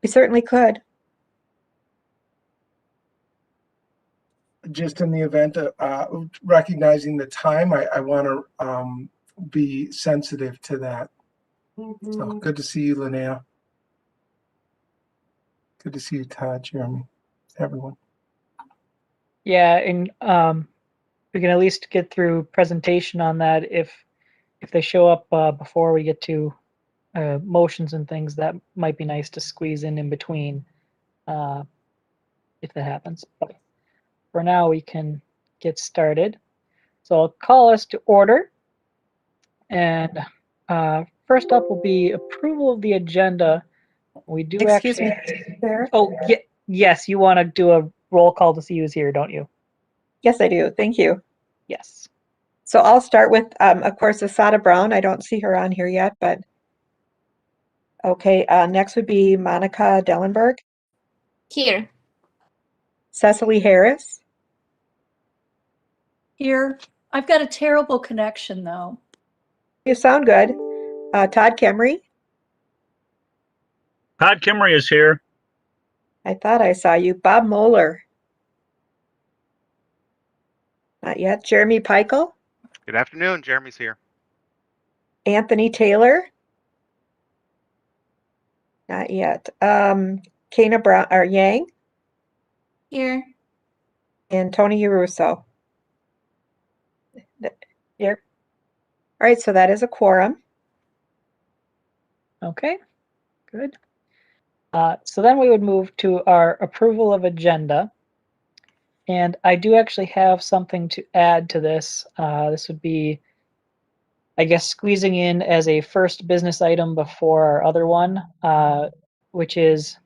We certainly could. Just in the event of recognizing the time, I want to be sensitive to that. So good to see you, Linnea. Good to see you, Todd, Jeremy, everyone. Yeah, and we can at least get through presentation on that. If they show up before we get to motions and things, that might be nice to squeeze in between if that happens. But for now, we can get started. So I'll call us to order. And first up will be approval of the agenda. We do Excuse actually. me, Sarah? Oh, yes, you want to do a roll call to see who's here, don't you? Yes, I do. Thank you. Yes. So I'll start with, of course, Asada Brown. I don't see her on here yet, but okay. Next would be Monica Dellenberg. Here. Cecily Harris. Here. I've got a terrible connection, though. You sound good. Todd Kemry. Todd Kimmery is here. I thought I saw you. Bob Moeller. Not yet. Jeremy Peichel. Good afternoon. Jeremy's here. Anthony Taylor. Not yet. Kana Brown or Yang. Here. And Tony Russo. Here. All right, so that is a quorum. Okay, good. So then we would move to our approval of agenda. And I do actually have something to add to this. This would be, I guess, squeezing in as a first business item before our other one, which is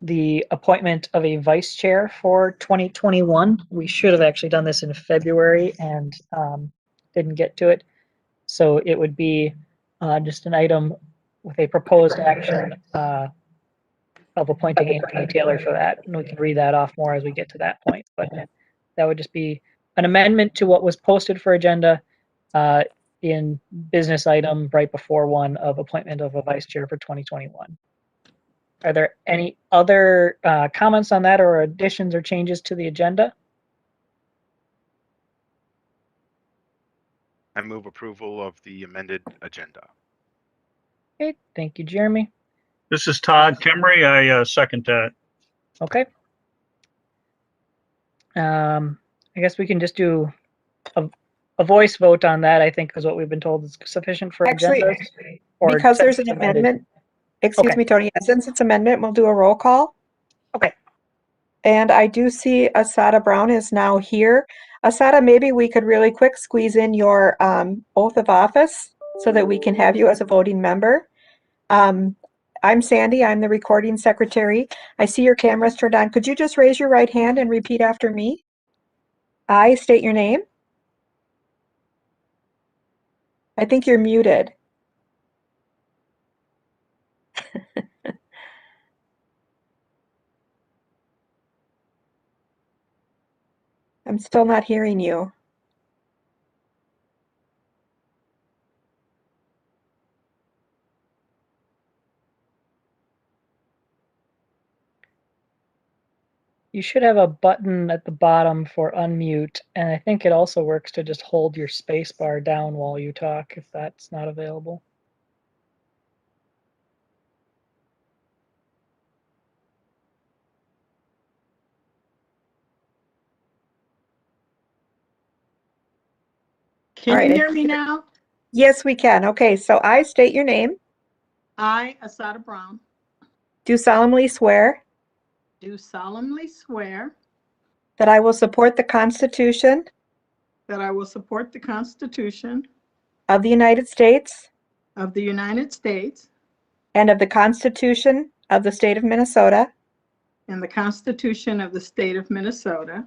the appointment of a vice chair for 2021. We should have actually done this in February and didn't get to it. So it would be just an item with a proposed action of appointing Anthony Taylor for that. And we can read that off more as we get to that point. But that would just be an amendment to what was posted for agenda in business item right before one of appointment of a vice chair for 2021. Are there any other comments on that or additions or changes to the agenda? I move approval of the amended agenda. Okay, thank you, Jeremy. This is Todd Kimmery. I second that. Okay. I guess we can just do a voice vote on that, I think, is what we've been told is sufficient for Actually, agendas. Or because there's since an it's amended. amendment. Excuse Okay. me, Tony. Since it's amendment, we'll do a roll call. Okay. And I do see Asada Brown is now here. Asada, maybe we could really quick squeeze in your oath of office so that we can have you as a voting member. I'm Sandy. I'm the recording secretary. I see your camera's turned on. Could you just raise your right hand and repeat after me? I state your name. I think you're muted. I'm still not hearing you. You should have a button at the bottom for unmute, and I think it also works to just hold your space bar down while you talk if that's not available. Can you hear me now? Yes, we can. Okay, so I state your name. I, Asada Brown, Do solemnly swear do solemnly swear that I will support the Constitution that I will support the Constitution of the United States of the United States and of the Constitution of the State of Minnesota, and the Constitution of the State of Minnesota,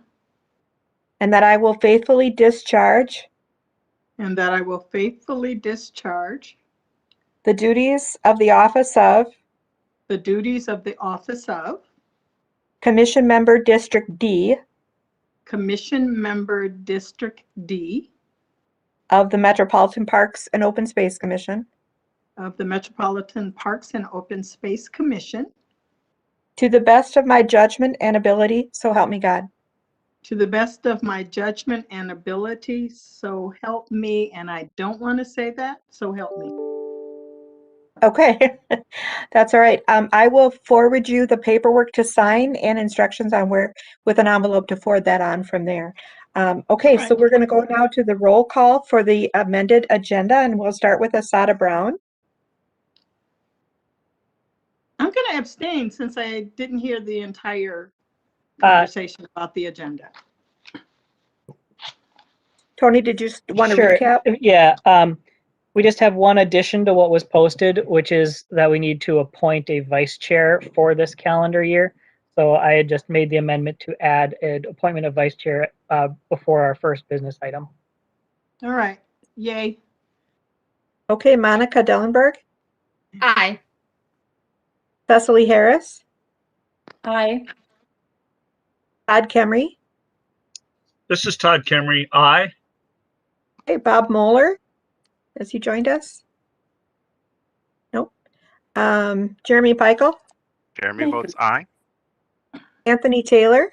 and that I will faithfully discharge and that I will faithfully discharge the duties of the office of the duties of the office of Commission Member District D Commission Member District D of the Metropolitan Parks and Open Space Commission of the Metropolitan Parks and Open Space Commission To the best of my judgment and ability, so help me God. to the best of my judgment and ability, so help me. And I don't want to say that, so help me. Okay, that's all right. I will forward you the paperwork to sign and instructions on where, with an envelope to forward that on from there. Okay, so Right. we're going to go now to the roll call for the amended agenda, and we'll start with Asada Brown. I'm going to abstain since I didn't hear the entire conversation about the agenda. Tony, did you want to Sure. recap? Yeah. We just have one addition to what was posted, which is that we need to appoint a vice chair for this calendar year. So I had just made the amendment to add an appointment of vice chair before our first business item. All right. Yay. Okay, Monica Dellenberg, Aye. Cecily Harris, Aye. Todd Kemry, This is Todd Kemry. Aye. hey, Bob Moeller, has he joined us? Nope. Jeremy Peichel, Jeremy votes aye. Anthony Taylor,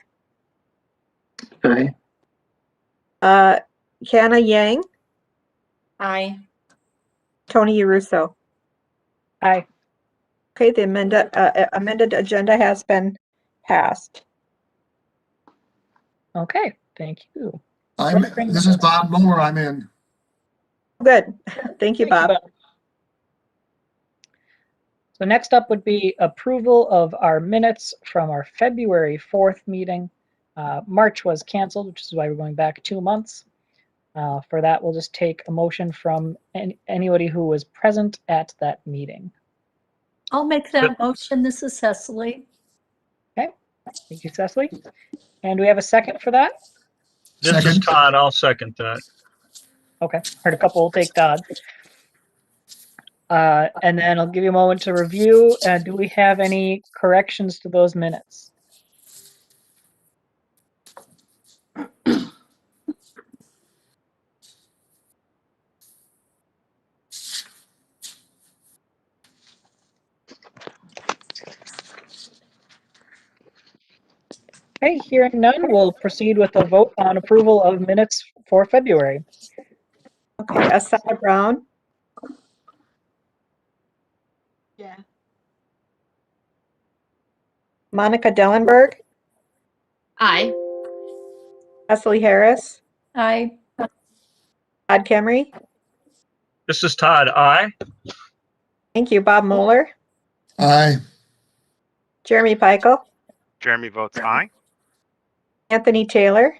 Aye. Hannah Yang, Aye. Tony Russo. Aye. Okay, the amended agenda has been passed. Okay. Thank you. This is Bob Moore. I'm in. Good. Thank you, Bob. So next up would be approval of our minutes from our February 4th meeting. March was canceled, which is why we're going back 2 months. For that, we'll just take a motion from anybody who was present at that meeting. I'll make that motion. This is Cecily. Okay, thank you, Cecily. And we have a second for that? This is Second. Todd. I'll second that. Okay, heard a couple will take Todd. And then I'll give you a moment to review. Do we have any corrections to those minutes? Okay, hearing none, we'll proceed with a vote on approval of minutes for February. Okay, Asada Brown, Yeah. Monica Dellenberg, Aye. Cecily Harris, Aye. Todd Kemry. This is Todd. Aye. Thank you, Bob Moeller, Aye. Jeremy Peichel, Jeremy votes aye. Anthony Taylor,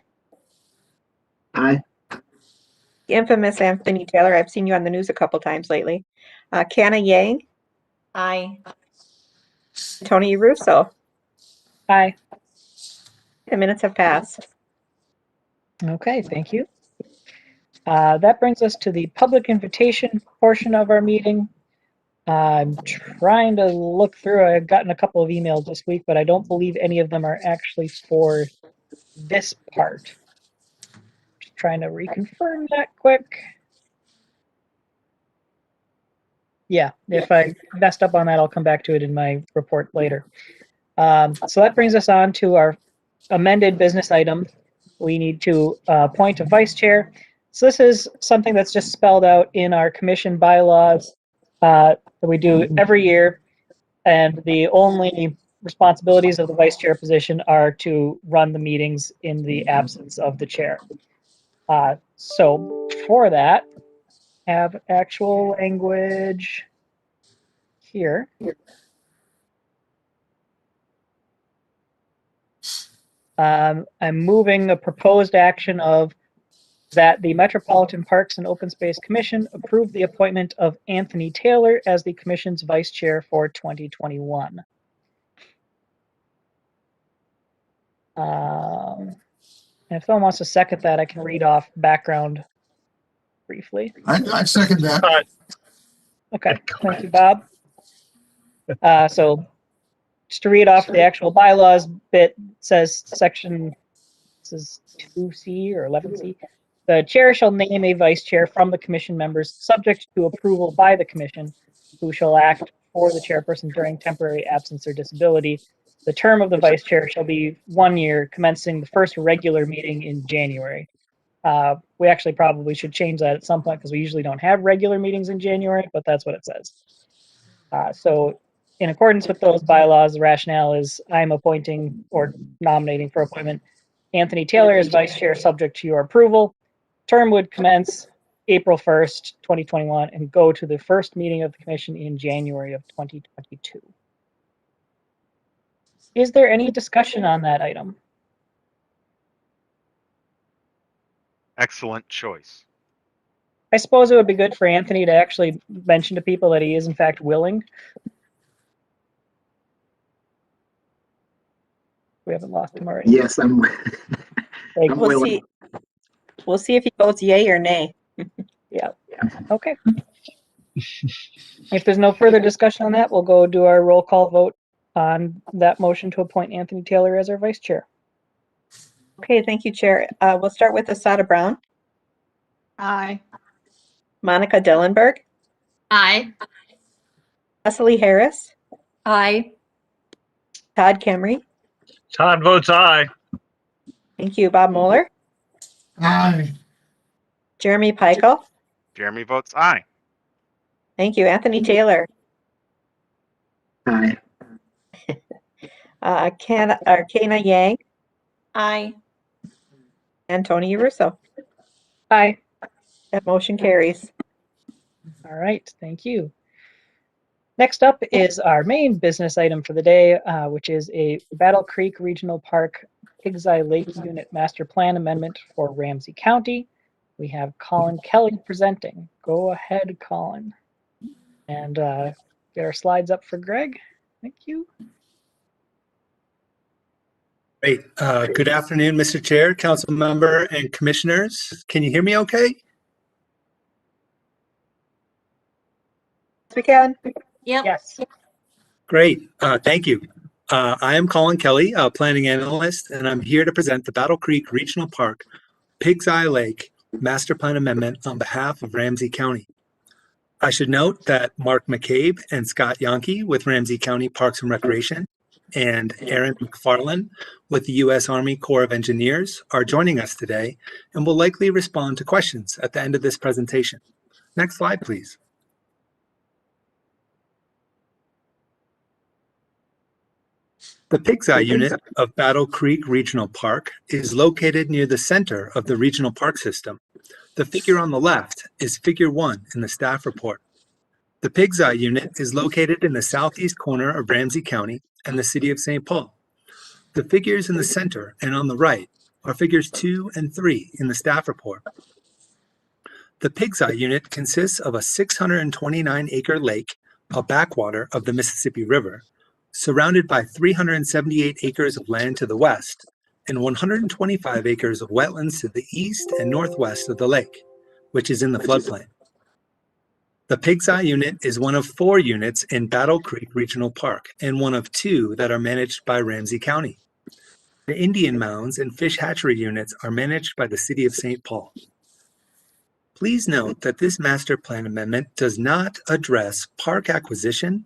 Aye. the infamous Anthony Taylor. I've seen you on the news a couple times lately. Hannah Yang, Aye. Tony Russo. Aye. The minutes have passed. Okay, thank you. That brings us to the public invitation portion of our meeting. I'm trying to look through. I've gotten a couple of emails this week, but I don't believe any of them are actually for this part. Just trying to reconfirm that quick. Yeah, if I messed up on that, I'll come back to it in my report later. So that brings us on to our amended business item. We need to appoint a vice chair. So this is something that's just spelled out in our commission bylaws that we do every year. And the only responsibilities of the vice chair position are to run the meetings in the absence of the chair. So for that, have actual language here. I'm moving a proposed action of that the Metropolitan Parks and Open Space Commission approve the appointment of Anthony Taylor as the commission's vice chair for 2021. If someone wants to second that, I can read off background briefly. I second that. Todd. Okay, thank you, Bob. So just to read off the actual bylaws bit, says section, this is 2C or 11C. The chair shall name a vice chair from the commission members, subject to approval by the commission, who shall act for the chairperson during temporary absence or disability. The term of the vice chair shall be 1 year, commencing the first regular meeting in January. We actually probably should change that at some point because we usually don't have regular meetings in January, but that's what it says. So in accordance with those bylaws, the rationale is I'm appointing or nominating for appointment Anthony Taylor as vice chair, subject to your approval. Term would commence April 1st, 2021, and go to the first meeting of the commission in January of 2022. Is there any discussion on that item? Excellent choice. I suppose it would be good for Anthony to actually mention to people that he is in fact willing. We haven't lost him already. Yes, I'm Thank I'm you. We'll willing. see. We'll see if he votes yay or nay. Yeah. Okay. If there's no further discussion on that, we'll go do our roll call vote on that motion to appoint Anthony Taylor as our vice chair. Okay, thank you, Chair. We'll start with Asada Brown, Aye. Monica Dillenberg, Aye. Cecily Harris, Aye. Todd Kemry. Todd votes aye. Thank you, Bob Moeller, Aye. Jeremy Peichel. Jeremy votes aye. Thank you, Anthony Taylor, Aye. Kana Yang, Aye. and Tony Russo. Aye. That motion carries. All right. Thank you. Next up is our main business item for the day, which is a Battle Creek Regional Park Pig's Eye Lake Unit Master Plan Amendment for Ramsey County. We have Colin Kelly presenting. Go ahead, Colin. And get our slides up for Greg. Thank you. Great. Good afternoon, Mr. Chair, Council Member, and Commissioners. Can you hear me okay? Yes, we can. Yep. Yes. Great. Thank you. I am Colin Kelly, a planning analyst, and I'm here to present the Battle Creek Regional Park Pig's Eye Lake Master Plan Amendment on behalf of Ramsey County. I should note that Mark McCabe and Scott Yonke with Ramsey County Parks and Recreation and Aaron McFarland with the U.S. Army Corps of Engineers are joining us today and will likely respond to questions at the end of this presentation. Next slide, please. The Pig's Eye unit of Battle Creek Regional Park is located near the center of the regional park system. The figure on the left is figure 1 in the staff report. The Pig's Eye unit is located in the southeast corner of Ramsey County and the city of St. Paul. The figures in the center and on the right are figures 2 and 3 in the staff report. The Pig's Eye unit consists of a 629-acre lake, a backwater of the Mississippi River, surrounded by 378 acres of land to the west and 125 acres of wetlands to the east and northwest of the lake, which is in the floodplain. The Pig's Eye unit is one of 4 units in Battle Creek Regional Park and one of 2 that are managed by Ramsey County. The Indian Mounds and Fish Hatchery units are managed by the city of St. Paul. Please note that this master plan amendment does not address park acquisition,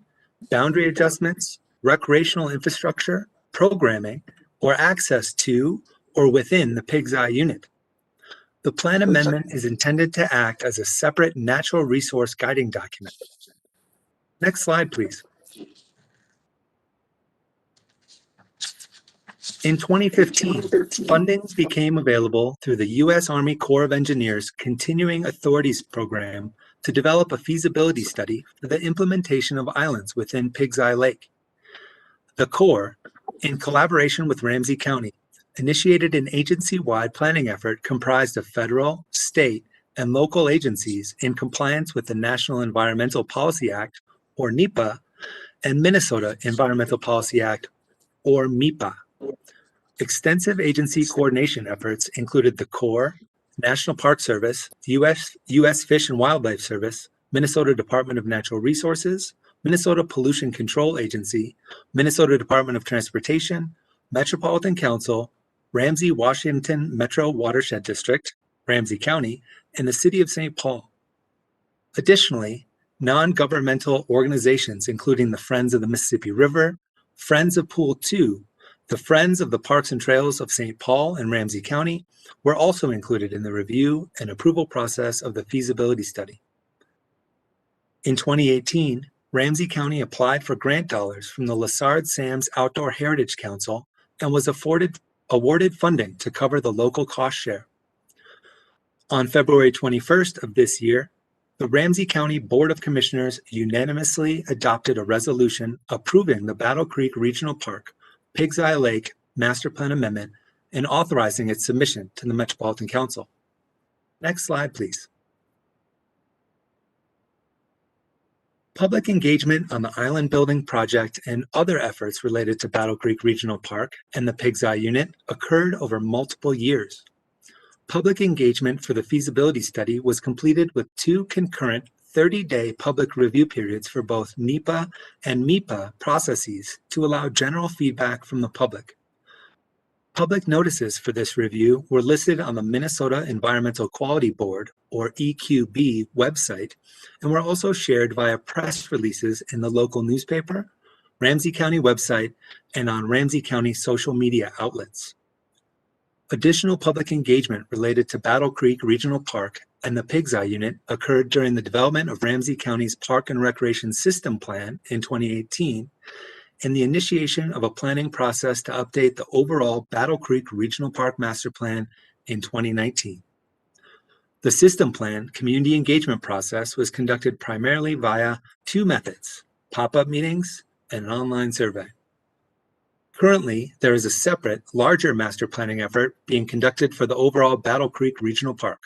boundary adjustments, recreational infrastructure, programming, or access to or within the Pig's Eye unit. The plan amendment is intended to act as a separate natural resource guiding document. Next slide, please. In 2015, funding became available through the U.S. Army Corps of Engineers Continuing Authorities Program to develop a feasibility study for the implementation of islands within Pig's Eye Lake. The Corps, in collaboration with Ramsey County, initiated an agency-wide planning effort comprised of federal, state, and local agencies in compliance with the National Environmental Policy Act, or NEPA, and Minnesota Environmental Policy Act, or MEPA. Extensive agency coordination efforts included the Corps, National Park Service, U.S. Fish and Wildlife Service, Minnesota Department of Natural Resources, Minnesota Pollution Control Agency, Minnesota Department of Transportation, Metropolitan Council, Ramsey Washington Metro Watershed District, Ramsey County, and the City of St. Paul. Additionally, non-governmental organizations including the Friends of the Mississippi River, Friends of Pool 2, the Friends of the Parks and Trails of St. Paul and Ramsey County, were also included in the review and approval process of the feasibility study. In 2018, Ramsey County applied for grant dollars from the Lessard Sam's Outdoor Heritage Council and was awarded funding to cover the local cost share. On February 21st of this year, the Ramsey County Board of Commissioners unanimously adopted a resolution approving the Battle Creek Regional Park, Pig's Eye Lake Master Plan Amendment and authorizing its submission to the Metropolitan Council. Next slide, please. Public engagement on the island building project and other efforts related to Battle Creek Regional Park and the Pig's Eye Unit occurred over multiple years. Public engagement for the feasibility study was completed with 2 concurrent 30-day public review periods for both NEPA and MEPA processes to allow general feedback from the public. Public notices for this review were listed on the Minnesota Environmental Quality Board, or EQB, website, and were also shared via press releases in the local newspaper, Ramsey County website, and on Ramsey County social media outlets. Additional public engagement related to Battle Creek Regional Park and the Pig's Eye Unit occurred during the development of Ramsey County's Park and Recreation System Plan in 2018 and the initiation of a planning process to update the overall Battle Creek Regional Park Master Plan in 2019. The System Plan community engagement process was conducted primarily via 2 methods, pop-up meetings and an online survey. Currently, there is a separate, larger master planning effort being conducted for the overall Battle Creek Regional Park.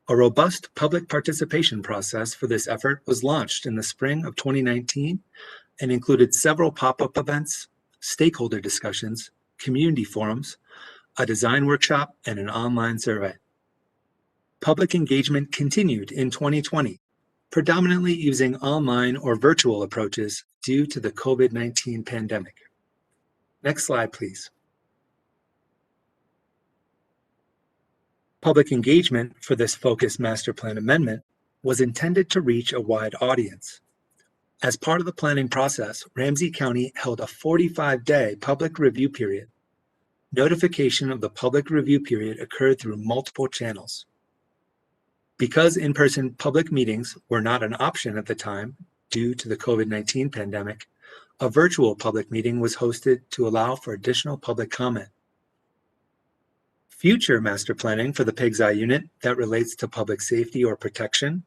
A robust public participation process for this effort was launched in the spring of 2019 and included several pop-up events, stakeholder discussions, community forums, a design workshop, and an online survey. Public engagement continued in 2020, predominantly using online or virtual approaches due to the COVID-19 pandemic. Next slide, please. Public engagement for this focused master plan amendment was intended to reach a wide audience. As part of the planning process, Ramsey County held a 45-day public review period. Notification of the public review period occurred through multiple channels. Because in-person public meetings were not an option at the time due to the COVID-19 pandemic, a virtual public meeting was hosted to allow for additional public comment. Future master planning for the Pig's Eye Unit that relates to public safety or protection,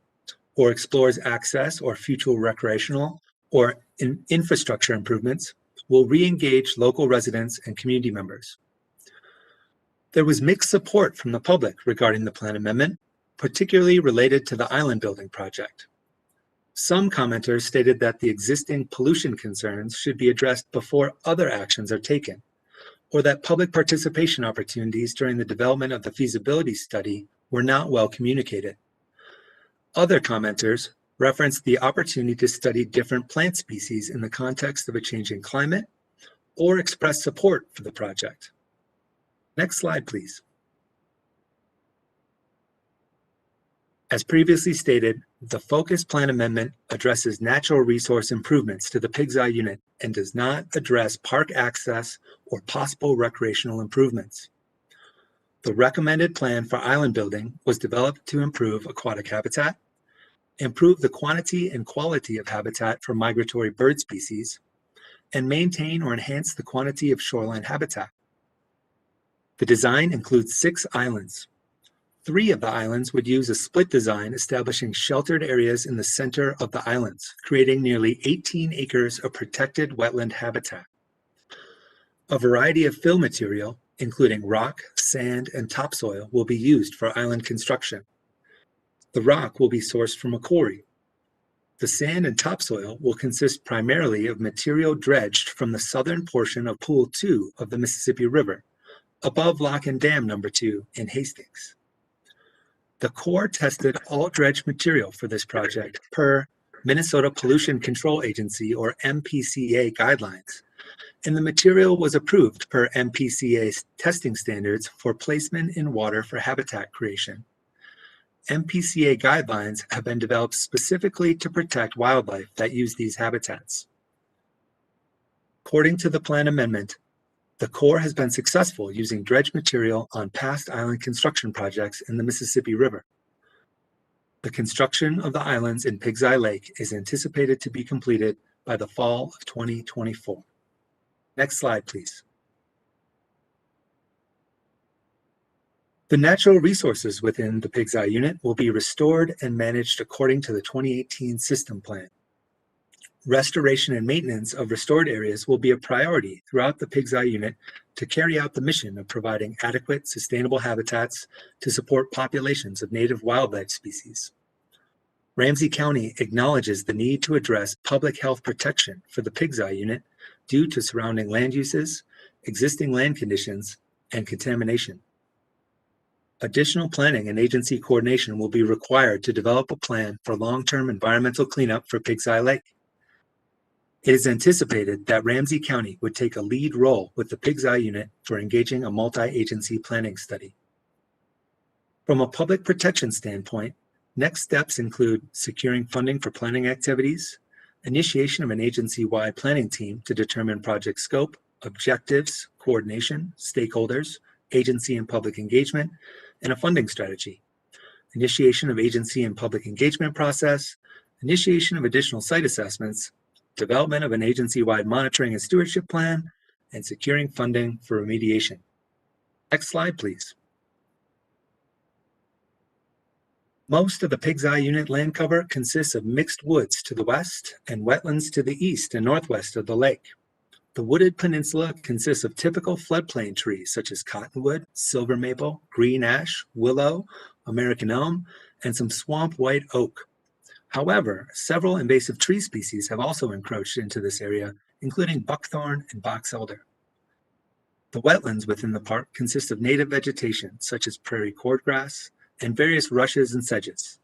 or explores access or future recreational or infrastructure improvements, will re-engage local residents and community members. There was mixed support from the public regarding the plan amendment, particularly related to the island building project. Some commenters stated that the existing pollution concerns should be addressed before other actions are taken, or that public participation opportunities during the development of the feasibility study were not well communicated. Other commenters referenced the opportunity to study different plant species in the context of a changing climate, or express support for the project. Next slide, please. As previously stated, the Focus Plan Amendment addresses natural resource improvements to the Pig's Eye Unit and does not address park access or possible recreational improvements. The recommended plan for island building was developed to improve aquatic habitat, improve the quantity and quality of habitat for migratory bird species, and maintain or enhance the quantity of shoreline habitat. The design includes 6 islands. 3 of the islands would use a split design establishing sheltered areas in the center of the islands, creating nearly 18 acres of protected wetland habitat. A variety of fill material, including rock, sand, and topsoil, will be used for island construction. The rock will be sourced from a quarry. The sand and topsoil will consist primarily of material dredged from the southern portion of Pool 2 of the Mississippi River, above Lock and Dam No. 2 in Hastings. The Corps tested all dredged material for this project per Minnesota Pollution Control Agency, or MPCA, guidelines, and the material was approved per MPCA's testing standards for placement in water for habitat creation. MPCA guidelines have been developed specifically to protect wildlife that use these habitats. According to the plan amendment, the Corps has been successful using dredge material on past island construction projects in the Mississippi River. The construction of the islands in Pig's Eye Lake is anticipated to be completed by the fall of 2024. Next slide, please. The natural resources within the Pig's Eye unit will be restored and managed according to the 2018 system plan. Restoration and maintenance of restored areas will be a priority throughout the Pig's Eye unit to carry out the mission of providing adequate, sustainable habitats to support populations of native wildlife species. Ramsey County acknowledges the need to address public health protection for the Pig's Eye unit due to surrounding land uses, existing land conditions, and contamination. Additional planning and agency coordination will be required to develop a plan for long-term environmental cleanup for Pig's Eye Lake. It is anticipated that Ramsey County would take a lead role with the Pig's Eye unit for engaging a multi-agency planning study. From a public protection standpoint, next steps include securing funding for planning activities, initiation of an agency-wide planning team to determine project scope, objectives, coordination, stakeholders, agency and public engagement, and a funding strategy, initiation of agency and public engagement process, initiation of additional site assessments, development of an agency-wide monitoring and stewardship plan, and securing funding for remediation. Next slide, please. Most of the Pig's Eye unit land cover consists of mixed woods to the west and wetlands to the east and northwest of the lake. The wooded peninsula consists of typical floodplain trees such as cottonwood, silver maple, green ash, willow, American elm, and some swamp white oak. However, several invasive tree species have also encroached into this area, including buckthorn and box elder. The wetlands within the park consist of native vegetation such as prairie cordgrass and various rushes and sedges.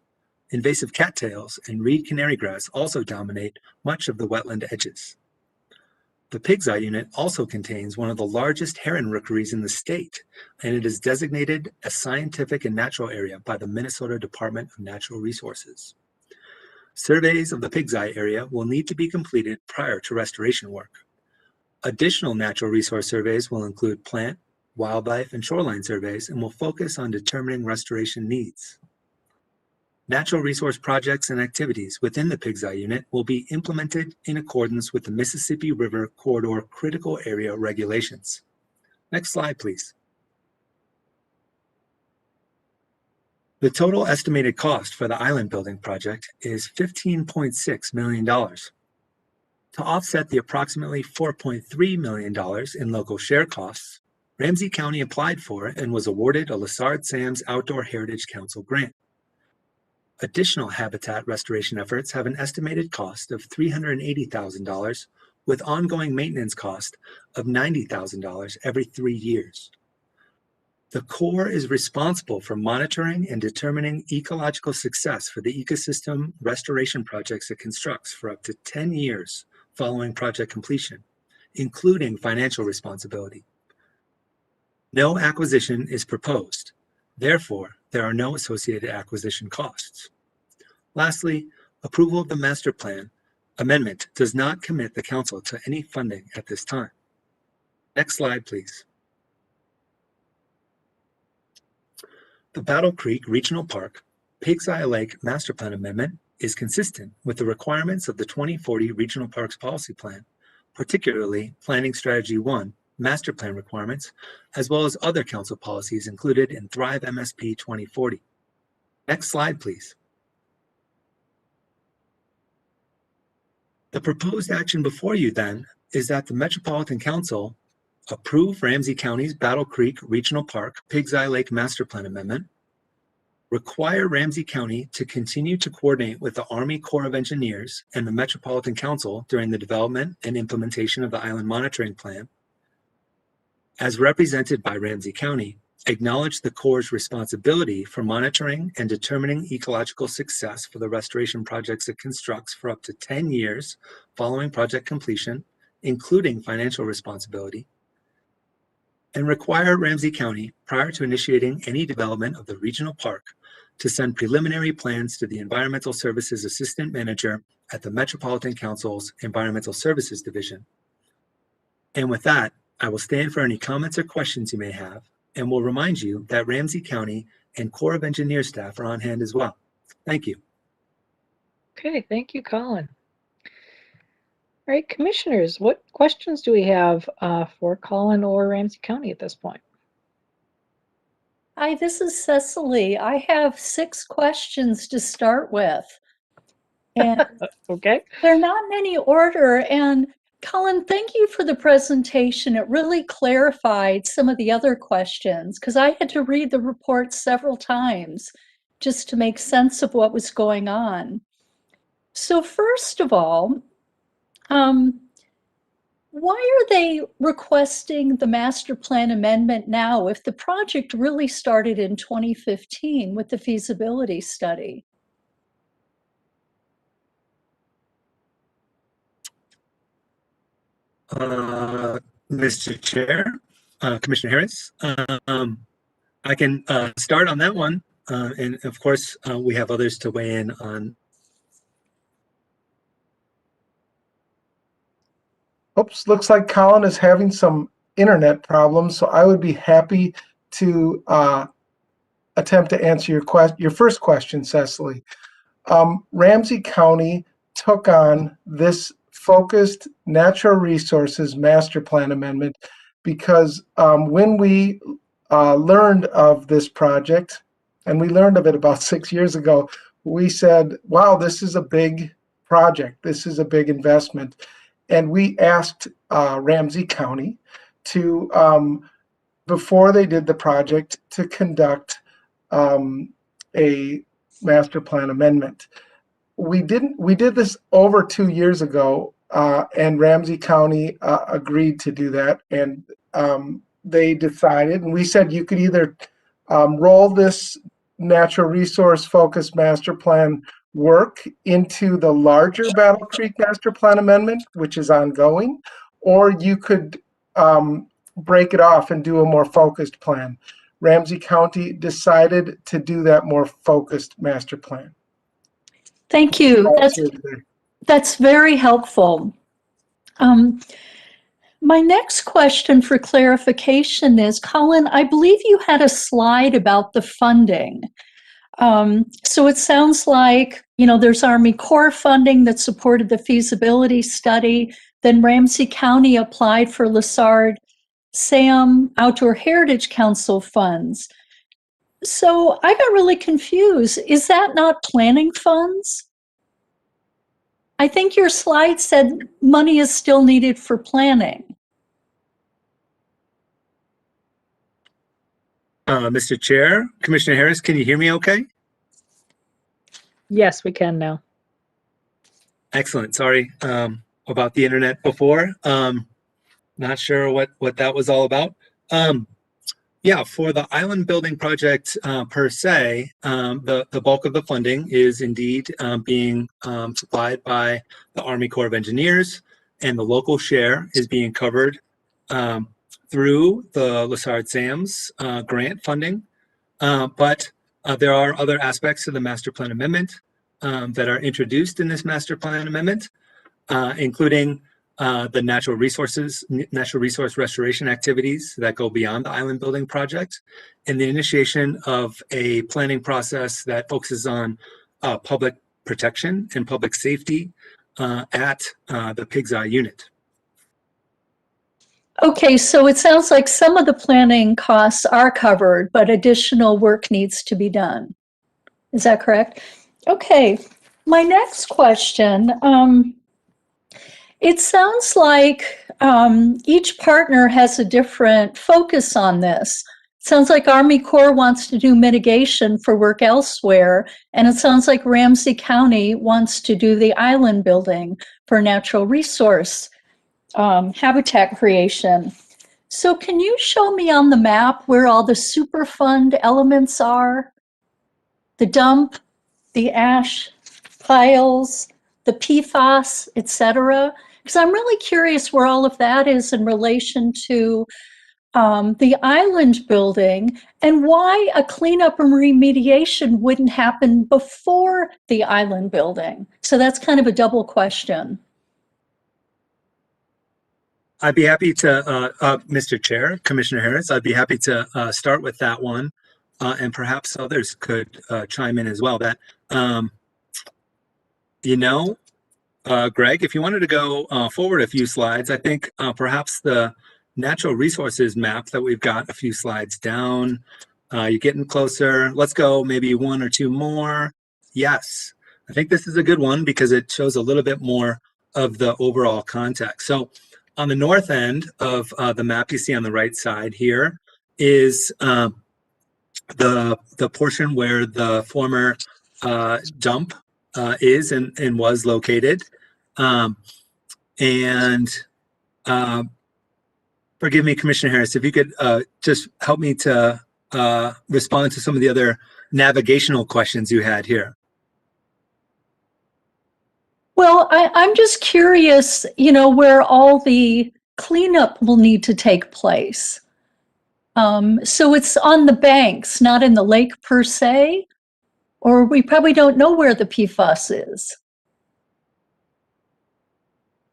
Invasive cattails and reed canary grass also dominate much of the wetland edges. The Pig's Eye unit also contains one of the largest heron rookeries in the state, and it is designated a scientific and natural area by the Minnesota Department of Natural Resources. Surveys of the Pig's Eye area will need to be completed prior to restoration work. Additional natural resource surveys will include plant, wildlife, and shoreline surveys and will focus on determining restoration needs. Natural resource projects and activities within the Pig's Eye unit will be implemented in accordance with the Mississippi River Corridor Critical Area Regulations. Next slide, please. The total estimated cost for the island building project is $15.6 million. To offset the approximately $4.3 million in local share costs, Ramsey County applied for and was awarded a Lessard Sams Outdoor Heritage Council grant. Additional habitat restoration efforts have an estimated cost of $380,000 with ongoing maintenance cost of $90,000 every 3 years. The Corps is responsible for monitoring and determining ecological success for the ecosystem restoration projects it constructs for up to 10 years following project completion, including financial responsibility. No acquisition is proposed. Therefore, there are no associated acquisition costs. Lastly, approval of the master plan amendment does not commit the council to any funding at this time. Next slide, please. The Battle Creek Regional Park Pig's Eye Lake Master Plan Amendment is consistent with the requirements of the 2040 Regional Parks Policy Plan, particularly Planning Strategy 1 Master Plan requirements, as well as other council policies included in Thrive MSP 2040. Next slide, please. The proposed action before you then is that the Metropolitan Council approve Ramsey County's Battle Creek Regional Park Pig's Eye Lake Master Plan Amendment, require Ramsey County to continue to coordinate with the Army Corps of Engineers and the Metropolitan Council during the development and implementation of the Island Monitoring Plan, as represented by Ramsey County, acknowledge the Corps' responsibility for monitoring and determining ecological success for the restoration projects it constructs for up to 10 years following project completion, including financial responsibility, and require Ramsey County, prior to initiating any development of the regional park, to send preliminary plans to the Environmental Services Assistant Manager at the Metropolitan Council's Environmental Services Division. And with that, I will stand for any comments or questions you may have, and will remind you that Ramsey County and Corps of Engineers staff are on hand as well. Thank you. Okay, thank you, Colin. All right, commissioners, what questions do we have for Colin or Ramsey County at this point? Hi, this is Cecily. I have 6 questions to start with. And Okay. they're not in any order. And Colin, thank you for the presentation. It really clarified some of the other questions because I had to read the report several times just to make sense of what was going on. So first of all, why are they requesting the master plan amendment now if the project really started in 2015 with the feasibility study? Mr. Chair, Commissioner Harris, I can start on that one. And of course, we have others to weigh in on. Oops, looks like Colin is having some internet problems, so I would be happy to attempt to answer your first question, Cecily. Ramsey County took on this focused natural resources master plan amendment because when we learned of this project, and we learned of it about 6 years ago, we said, wow, this is a big project. This is a big investment. And we asked Ramsey County to, before they did the project, to conduct a master plan amendment. We did this over 2 years ago, and Ramsey County agreed to do that. And they decided, and we said you could either roll this natural resource focused master plan work into the larger Battle Creek master plan amendment, which is ongoing, or you could break it off and do a more focused plan. Ramsey County decided to do that more focused master plan. Thank you. That's very helpful. My next question for clarification is, Colin, I believe you had a slide about the funding. So it sounds like, there's Army Corps funding that supported the feasibility study. Then Ramsey County applied for Lessard-Sam Outdoor Heritage Council funds. So I got really confused. Is that not planning funds? I think your slide said money is still needed for planning. Mr. Chair, Commissioner Harris, can you hear me okay? Yes, we can now. Excellent. Sorry about the internet before. Not sure what that was all about. Yeah, for the island building project per se, the bulk of the funding is indeed being supplied by the Army Corps of Engineers, and the local share is being covered through the Lessard-Sams grant funding. But there are other aspects to the master plan amendment that are introduced in this master plan amendment, including the natural resource restoration activities that go beyond the island building project, and the initiation of a planning process that focuses on public protection and public safety at the Pig's Eye unit. Okay, so it sounds like some of the planning costs are covered, but additional work needs to be done. Is that correct? Okay, my next question, it sounds like each partner has a different focus on this. It sounds like Army Corps wants to do mitigation for work elsewhere, and it sounds like Ramsey County wants to do the island building for natural resource habitat creation. So can you show me on the map where all the Superfund elements are? The dump, the ash piles, the PFAS, etc. Because I'm really curious where all of that is in relation to the island building, and why a cleanup and remediation wouldn't happen before the island building. So that's kind of a double question. I'd be happy to, Mr. Chair, Commissioner Harris, I'd be happy to start with that one, and perhaps others could chime in as well. That, you know, Greg, if you wanted to go forward a few slides, I think perhaps the natural resources map that we've got a few slides down, you're getting closer. Let's go maybe one or two more. Yes, I think this is a good one because it shows a little bit more of the overall context. So on the north end of the map you see on the right side here is the portion where the former dump is and was located. And forgive me, Commissioner Harris, if you could just help me to respond to some of the other navigational questions you had here. Well, I'm just curious, where all the cleanup will need to take place. So it's on the banks, not in the lake per se, or we probably don't know where the PFAS is.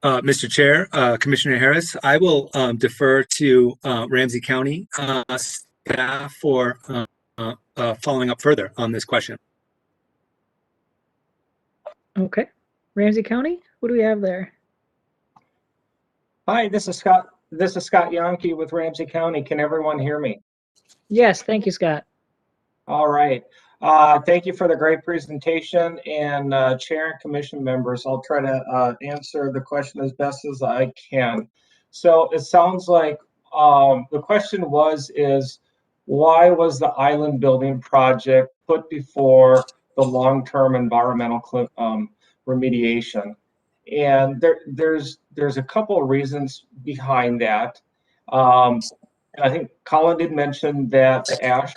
Mr. Chair, Commissioner Harris, I will defer to Ramsey County staff for following up further on this question. Okay. Ramsey County, what do we have there? Hi, this is Scott. This is Scott Yonke with Ramsey County. Can everyone hear me? Yes, thank you, Scott. All right. Thank you for the great presentation, and Chair and Commission members. I'll try to answer the question as best as I can. So it sounds like the question is why was the island building project put before the long-term environmental remediation? And there's a couple of reasons behind that. And I think Colin did mention that the ash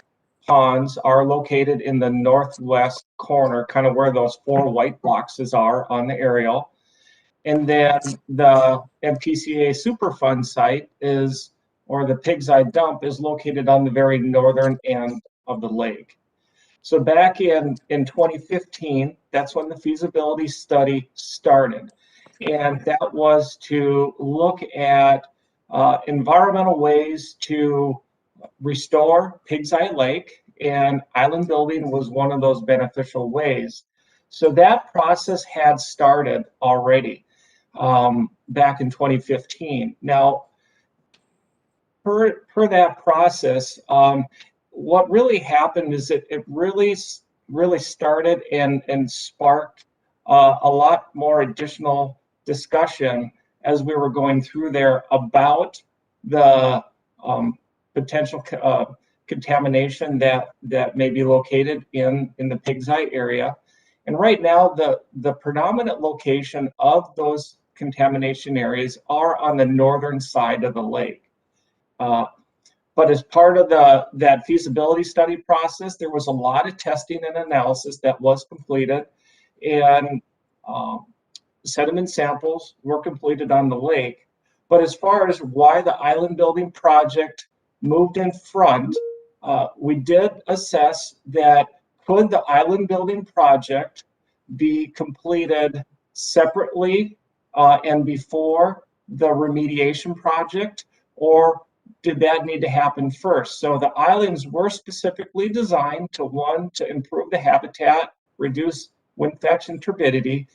ponds are located in the northwest corner, kind of where those 4 white boxes are on the aerial. And then the MPCA Superfund site or the Pig's Eye dump is located on the very northern end of the lake. So back in 2015, that's when the feasibility study started. And that was to look at environmental ways to restore Pig's Eye Lake, and island building was one of those beneficial ways. So that process had started already back in 2015. Now, per that process, what really happened is it really started and sparked a lot more additional discussion as we were going through there about the potential contamination that may be located in the Pig's Eye area. And right now, the predominant location of those contamination areas are on the northern side of the lake. But as part of that feasibility study process, there was a lot of testing and analysis that was completed, and sediment samples were completed on the lake. But as far as why the island building project moved in front, we did assess that could the island building project be completed separately and before the remediation project, or did that need to happen first? So the islands were specifically designed to improve the habitat, reduce wind fetch and turbidity,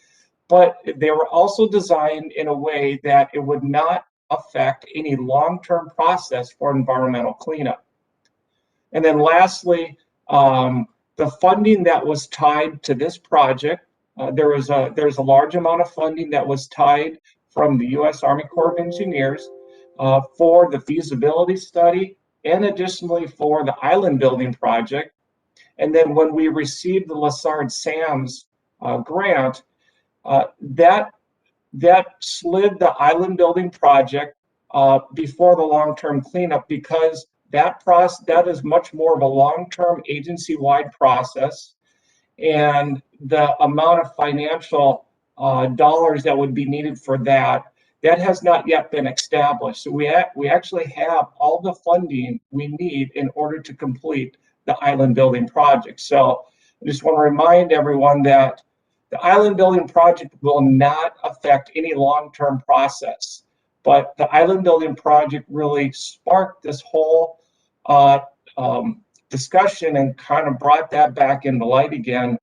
but they were also designed in a way that it would not affect any long-term process for environmental cleanup. And then lastly, the funding that was tied to this project, there's a large amount of funding that was tied from the U.S. Army Corps of Engineers for the feasibility study, and additionally for the island building project. And then when we received the Lessard-Sams grant, that slid the island building project before the long-term cleanup, because that is much more of a long-term agency-wide process, and the amount of financial dollars that would be needed for that has not yet been established. So we actually have all the funding we need in order to complete the island building project. So I just want to remind everyone that the island building project will not affect any long-term process, But the island building project really sparked this whole discussion and kind of brought that back into light again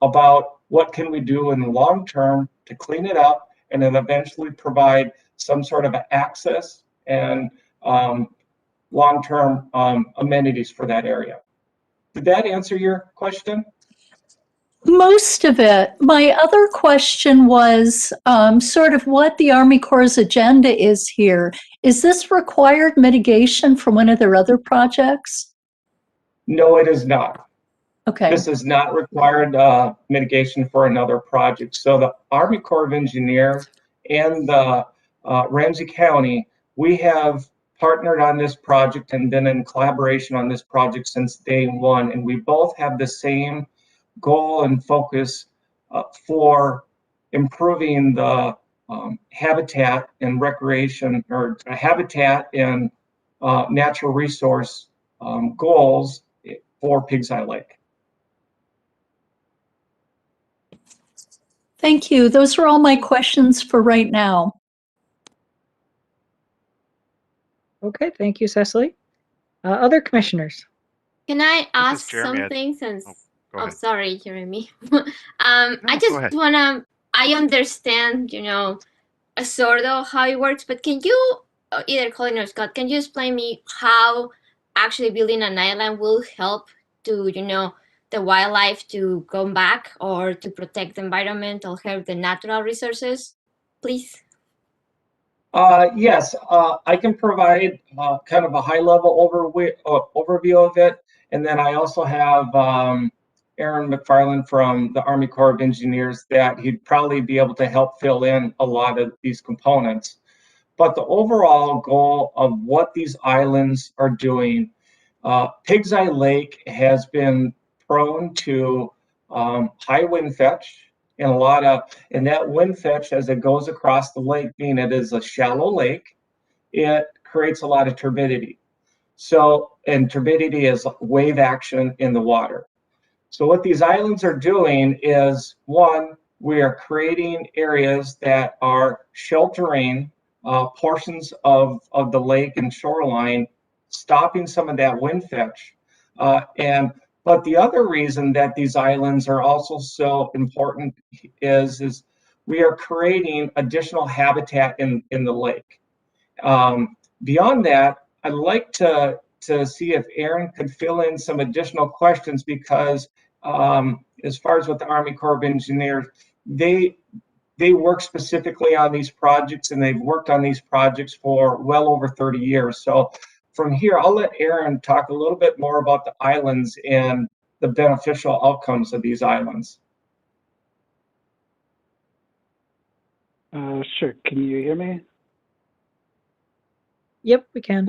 about what can we do in the long term to clean it up and then eventually provide some sort of access and long-term amenities for that area. Did that answer your question? Most of it. My other question was sort of what the Army Corps' agenda is here. Is this required mitigation for one of their other projects? No, it is not. Okay. This is not required mitigation for another project. So the Army Corps of Engineers and the Ramsey County, we have partnered on this project and been in collaboration on this project since day one. And we both have the same goal and focus for improving the habitat and recreation, or habitat and natural resource goals for Pig's Eye Lake. Thank you. Those are all my questions for right now. Okay, thank you, Cecily. Other commissioners? Can I ask Jeremy. something since, Go oh, ahead. sorry, Jeremy. I just go ahead. wanna, I understand, a sort of how it works, but can you, either Colin or Scott, can you explain me how actually building an island will help to, the wildlife to come back or to protect the environment or help the natural resources, please? Yes, I can provide kind of a high-level overview of it, and then I also have Aaron McFarland from the Army Corps of Engineers that he'd probably be able to help fill in a lot of these components. But the overall goal of what these islands are doing, Pig's Eye Lake has been prone to high wind fetch and that wind fetch as it goes across the lake, being it is a shallow lake, it creates a lot of turbidity. So, and turbidity is wave action in the water. So what these islands are doing is, one, we are creating areas that are sheltering portions of the lake and shoreline, stopping some of that wind fetch. But the other reason that these islands are also so important is we are creating additional habitat in the lake. Beyond that, I'd like to see if Aaron could fill in some additional questions because as far as with the Army Corps of Engineers, they work specifically on these projects and they've worked on these projects for well over 30 years. So from here, I'll let Aaron talk a little bit more about the islands and the beneficial outcomes of these islands. Sure. Can you hear me? Yep, we can.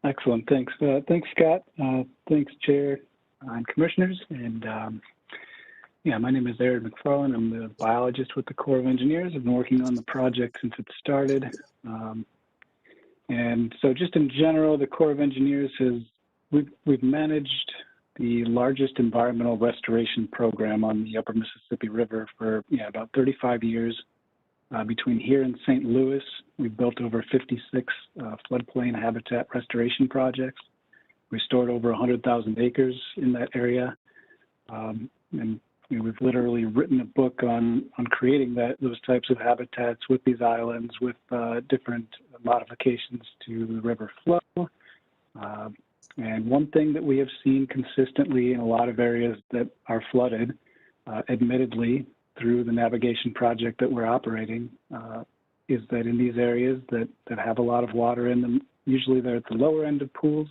Excellent. Thanks. Thanks, Scott. Thanks, Chair and Commissioners. And yeah, my name is Aaron McFarland. I'm the biologist with the Corps of Engineers. I've been working on the project since it started. And so just in general, the Corps of Engineers we've managed the largest environmental restoration program on the Upper Mississippi River for about 35 years. Between here and St. Louis, we've built over 56 floodplain habitat restoration projects. Restored over 100,000 acres in that area. And we've literally written a book on creating those types of habitats with these islands with different modifications to the river flow. And one thing that we have seen consistently in a lot of areas that are flooded, admittedly through the navigation project that we're operating, is that in these areas that have a lot of water in them, usually they're at the lower end of pools,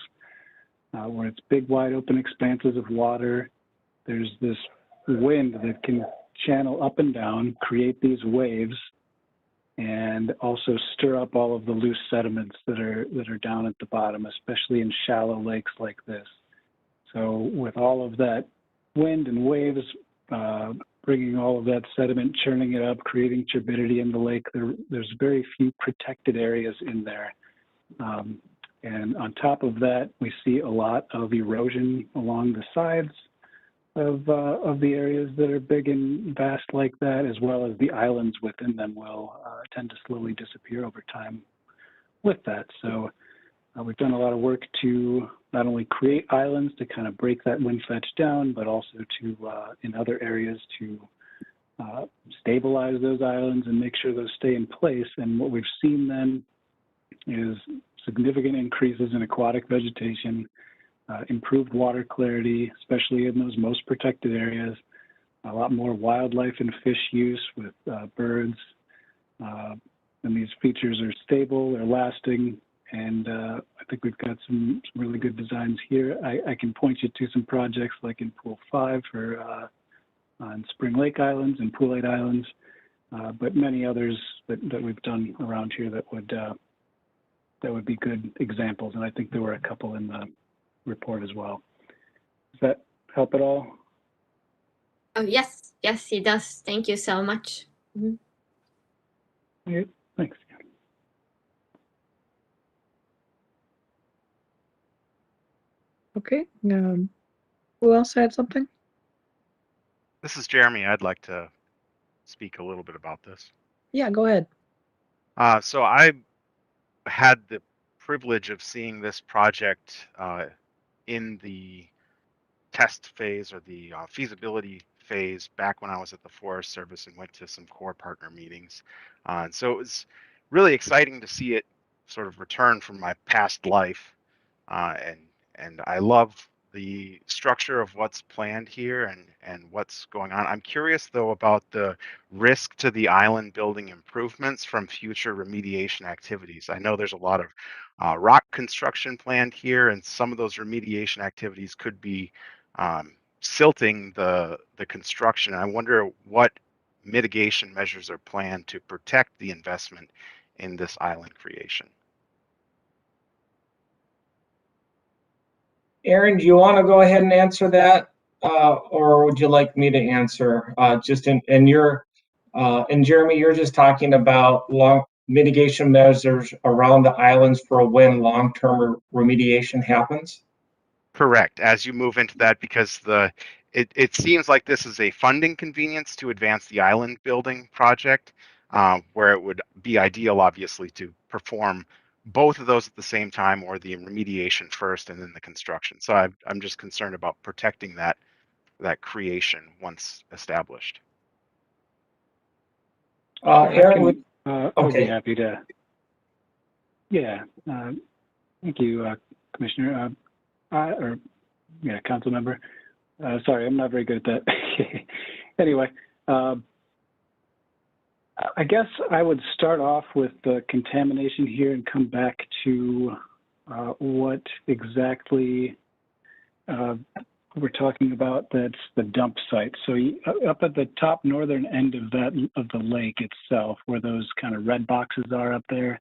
where it's big, wide open expanses of water. There's this wind that can channel up and down, create these waves, and also stir up all of the loose sediments that are down at the bottom, especially in shallow lakes like this. So with all of that wind and waves, bringing all of that sediment, churning it up, creating turbidity in the lake, there's very few protected areas in there. And on top of that, we see a lot of erosion along the sides, of the areas that are big and vast like that, as well as the islands within them will tend to slowly disappear over time with that. So we've done a lot of work to not only create islands to kind of break that wind fetch down, but also to, in other areas, to stabilize those islands and make sure those stay in place. And what we've seen then is significant increases in aquatic vegetation, improved water clarity, especially in those most protected areas, a lot more wildlife and fish use with birds. And these features are stable, they're lasting, and I think we've got some really good designs here. I can point you to some projects like in Pool 5 for on Spring Lake Islands and Pool 8 Islands, but many others that we've done around here that would be good examples. And I think there were a couple in the report as well. Does that help at all? Oh, yes, yes, it does. Thank you so much. Mhm. Yeah, thanks. Okay. Who else had something? This is Jeremy. I'd like to speak a little bit about this. Yeah, go ahead. So I had the privilege of seeing this project in the test phase or the feasibility phase back when I was at the Forest Service and went to some core partner meetings. And so it was really exciting to see it sort of return from my past life. And I love the structure of what's planned here and what's going on. I'm curious though about the risk to the island building improvements from future remediation activities. I know there's a lot of rock construction planned here, and some of those remediation activities could be silting the construction. I wonder what mitigation measures are planned to protect the investment in this island creation. Aaron, do you want to go ahead and answer that, or would you like me to answer? Just in your and Jeremy, you're just talking about long mitigation measures around the islands for when long-term remediation happens. Correct. As you move into that, because it seems like this is a funding convenience to advance the island building project, where it would be ideal, obviously, to perform both of those at the same time, or the remediation first and then the construction. So I'm just concerned about protecting that creation once established. Aaron, I'll be happy to. Yeah, thank you, Commissioner. Council member. Sorry, I'm not very good at that. Anyway, I guess I would start off with the contamination here and come back to what exactly we're talking about. That's the dump site. So up at the top northern end of the lake itself, where those kind of red boxes are up there,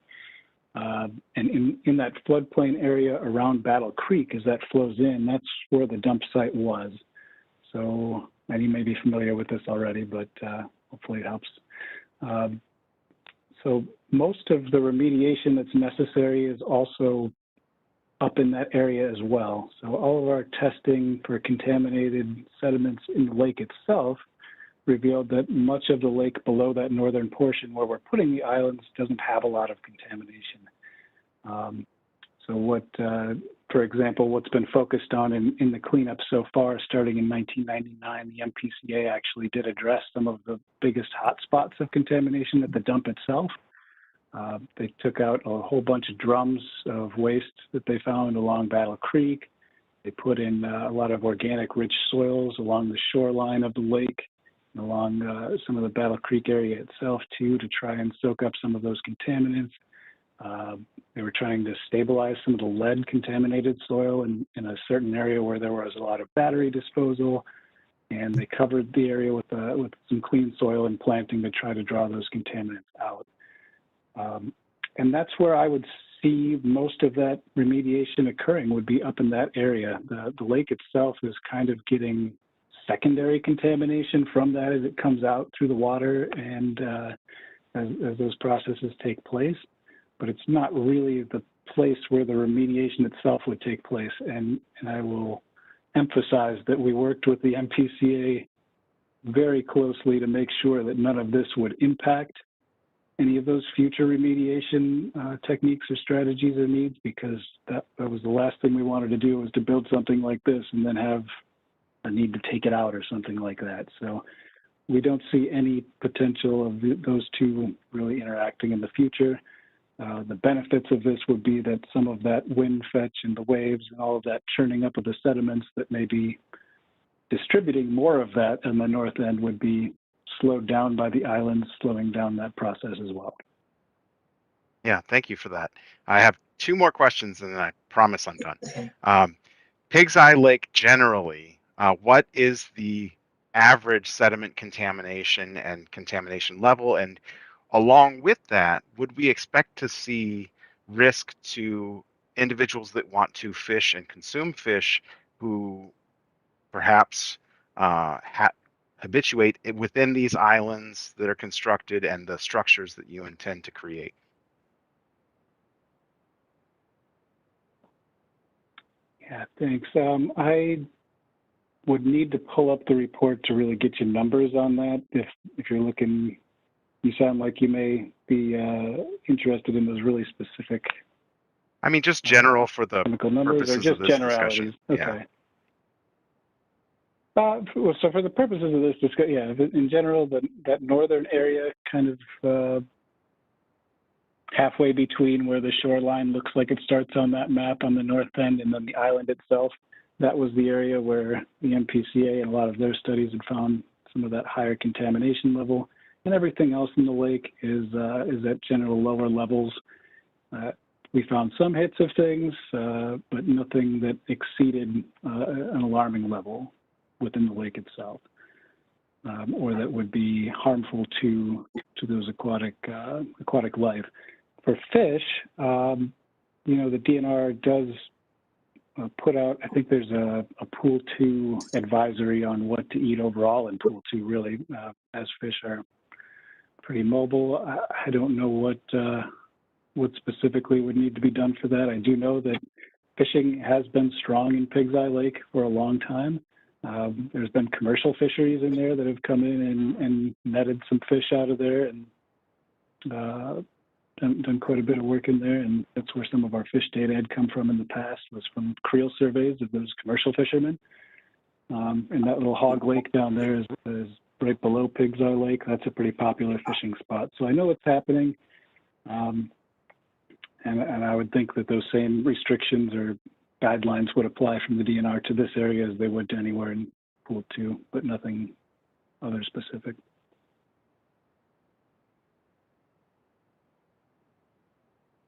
and in that floodplain area around Battle Creek, as that flows in, that's where the dump site was. So, and you may be familiar with this already, but hopefully it helps. So most of the remediation that's necessary is also up in that area as well. So all of our testing for contaminated sediments in the lake itself revealed that much of the lake below that northern portion where we're putting the islands doesn't have a lot of contamination. So what, for example, what's been focused on in the cleanup so far, starting in 1999, the MPCA actually did address some of the biggest hotspots of contamination at the dump itself. They took out a whole bunch of drums of waste that they found along Battle Creek. They put in a lot of organic rich soils along the shoreline of the lake, and along some of the Battle Creek area itself too, to try and soak up some of those contaminants. They were trying to stabilize some of the lead contaminated soil in a certain area where there was a lot of battery disposal, and they covered the area with some clean soil and planting to try to draw those contaminants out. And that's where I would see most of that remediation occurring, would be up in that area. The lake itself is kind of getting secondary contamination from that as it comes out through the water and as those processes take place. But it's not really the place where the remediation itself would take place. And I will emphasize that we worked with the MPCA very closely to make sure that none of this would impact any of those future remediation techniques or strategies or needs, because that was the last thing we wanted to do, was to build something like this and then have a need to take it out or something like that. So we don't see any potential of those two really interacting in the future. The benefits of this would be that some of that wind fetch and the waves and all of that churning up of the sediments that may be distributing more of that in the north end would be slowed down by the islands, slowing down that process as well. Yeah, thank you for that. I have two more questions and then I promise I'm done. Pig's Eye Lake generally, what is the average sediment contamination and contamination level? And along with that, would we expect to see risk to individuals that want to fish and consume fish who perhaps habituate within these islands that are constructed and the structures that you intend to create? Yeah, thanks. I would need to pull up the report to really get you numbers on that. If you're looking, you sound like you may be interested in those really specific. I mean, just general for the chemical numbers, or purposes just of this generalities. discussion. Okay. So for the purposes of this discussion, yeah, in general, that northern area kind of halfway between where the shoreline looks like it starts on that map on the north end and then the island itself, that was the area where the MPCA and a lot of their studies had found some of that higher contamination level. And everything else in the lake is at general lower levels. We found some hits of things, but nothing that exceeded an alarming level within the lake itself, or that would be harmful to those aquatic life. For fish, you know, the DNR does put out, I think there's a Pool 2 advisory on what to eat overall in Pool 2, really, as fish are pretty mobile. I don't know what specifically would need to be done for that. I do know that fishing has been strong in Pig's Eye Lake for a long time. There's been commercial fisheries in there that have come in and netted some fish out of there and done quite a bit of work in there. And that's where some of our fish data had come from in the past, was from creel surveys of those commercial fishermen. And that little hog lake down there is right below Pig's Eye Lake. That's a pretty popular fishing spot. So I know it's happening. And I would think that those same restrictions or guidelines would apply from the DNR to this area as they would to anywhere in Pool 2, but nothing other specific.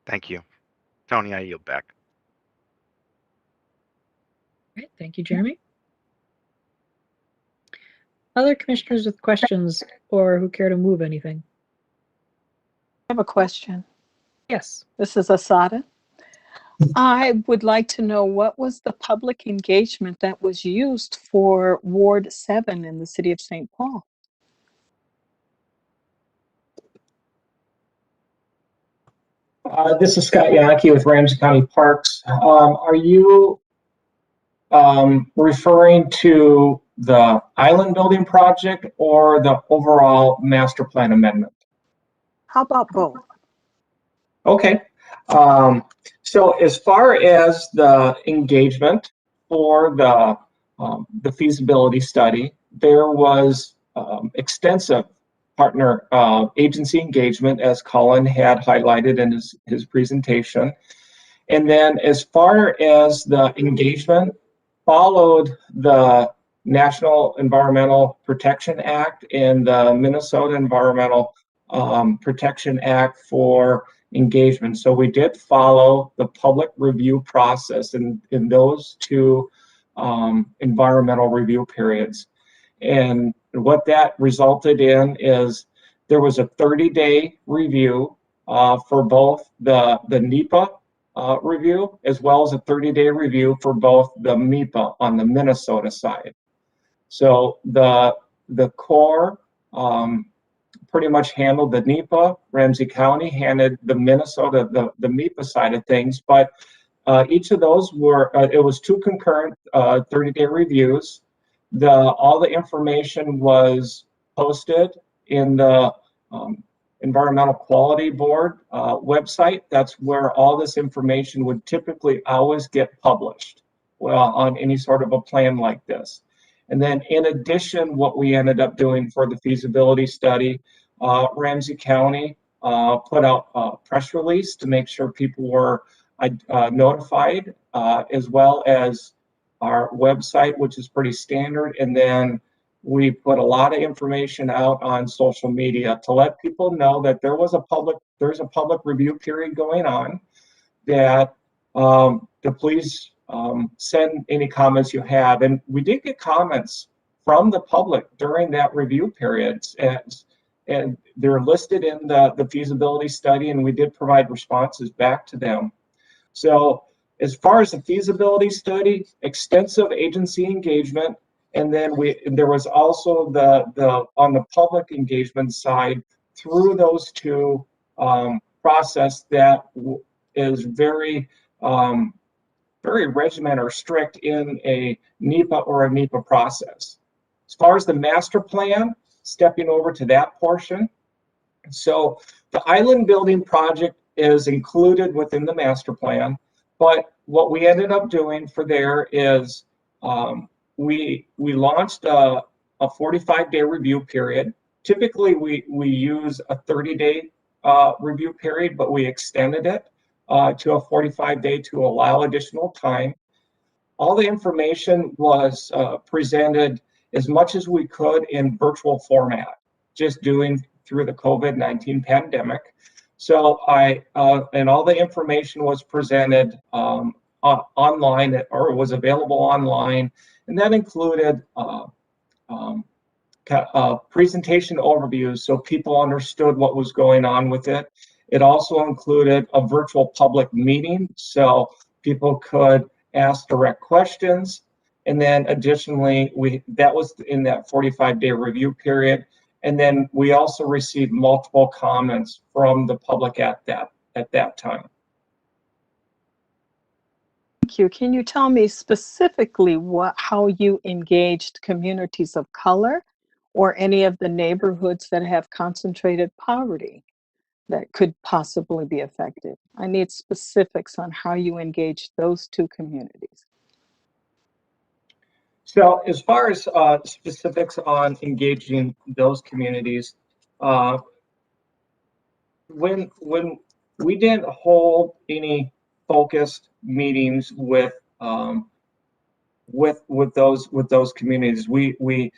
Thank you. Tony, I yield back. Great, thank you, Jeremy. Other commissioners with questions or who care to move anything? I have a question. Yes. This is Asada. I would like to know, what was the public engagement that was used for Ward 7 in the city of St. Paul? This is Scott Yankee with Ramsey County Parks. Are you referring to the island building project or the overall master plan amendment? How about both? Okay. So as far as the engagement for the feasibility study, there was extensive partner agency engagement, as Colin had highlighted in his presentation. And then as far as the engagement, followed the National Environmental Protection Act and the Minnesota Environmental Protection Act for engagement. So we did follow the public review process in those two environmental review periods. And what that resulted in is there was a 30-day review for both the NEPA review, as well as a 30-day review for both the MEPA on the Minnesota side. So the Corps pretty much handled the NEPA, Ramsey County handled the Minnesota, the MEPA side of things, but Each of those were, it was 2 concurrent 30-day reviews. All the information was posted in the Environmental Quality Board website. That's where all this information would typically always get published, well, on any sort of a plan like this. And then in addition, what we ended up doing for the feasibility study, Ramsey County put out a press release to make sure people were notified, as well as our website, which is pretty standard. And then we put a lot of information out on social media to let people know that there's a public review period going on, that to please send any comments you have. And we did get comments from the public during that review period, and they're listed in the feasibility study, and we did provide responses back to them. So as far as the feasibility study, extensive agency engagement, and then there was also on the public engagement side through those 2 process that is very regimented or strict in a NEPA or a NEPA process. As far as the master plan, stepping over to that portion. So the island building project is included within the master plan, but what we ended up doing for there is we launched a 45-day review period. Typically, we use a 30-day review period, but we extended it to a 45-day to allow additional time. All the information was presented as much as we could in virtual format, just doing through the COVID-19 pandemic. So and all the information was presented online, or was available online, and that included presentation overviews so people understood what was going on with it. It also included a virtual public meeting so people could ask direct questions. And then additionally, that was in that 45-day review period. And then we also received multiple comments from the public at that time. Thank you. Can you tell me specifically how you engaged communities of color or any of the neighborhoods that have concentrated poverty that could possibly be affected? I need specifics on how you engaged those 2 communities. So as far as specifics on engaging those communities, when we didn't hold any focused meetings with those communities, we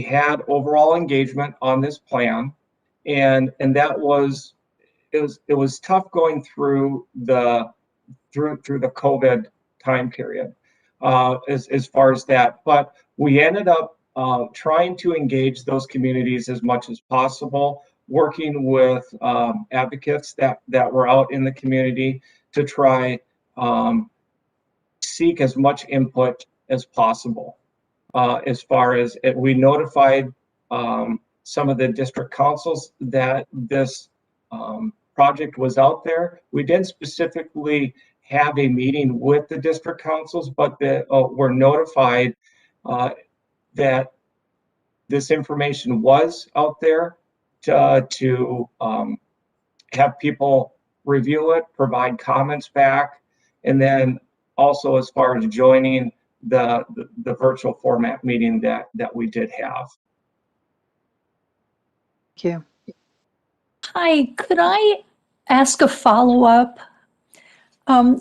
had overall engagement on this plan, and that was it was tough going through the COVID time period as far as that, but we ended up trying to engage those communities as much as possible, working with advocates that were out in the community to try seek as much input as possible. As far as we notified some of the district councils that this project was out there. We didn't specifically have a meeting with the district councils, but were notified that this information was out there to have people review it, provide comments back, and then also as far as joining the virtual format meeting that we did have. Thank you. Hi, could I ask a follow-up?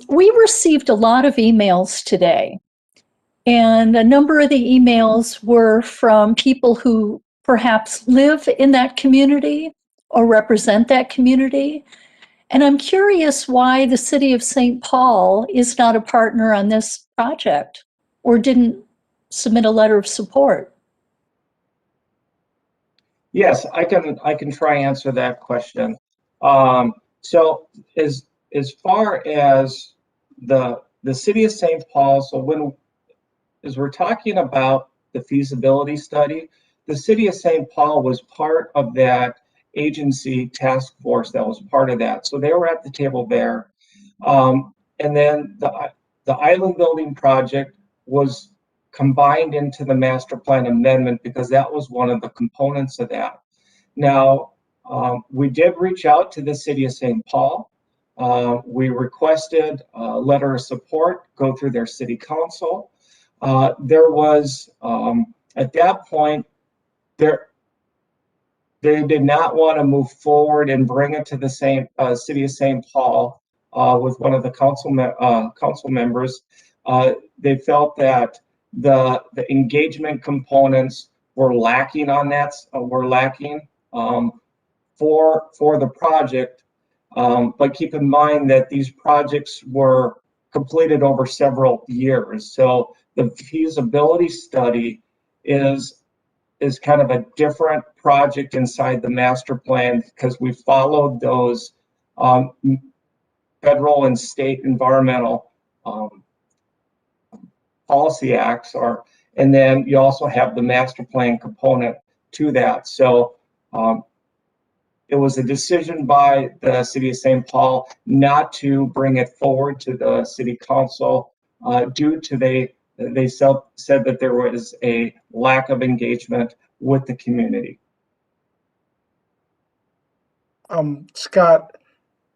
We received a lot of emails today, and a number of the emails were from people who perhaps live in that community or represent that community. And I'm curious why the city of St. Paul is not a partner on this project or didn't submit a letter of support. Yes, I can try and answer that question. So as far as the city of St. Paul, so as we're talking about the feasibility study, the city of St. Paul was part of that agency task force that was part of that. So they were at the table there. And then the island building project was combined into the master plan amendment because that was one of the components of that. Now, we did reach out to the city of St. Paul. We requested a letter of support go through their city council. There was, at that point, they did not want to move forward and bring it to the same city of St. Paul with one of the council members. They felt that the engagement components were lacking on that. Were lacking for the project. But keep in mind that these projects were completed over several years. So the feasibility study is kind of a different project inside the master plan because we followed those federal and state environmental policy acts and then you also have the master plan component to that. So it was a decision by the city of St. Paul not to bring it forward to the city council due to they said that there was a lack of engagement with the community. Scott,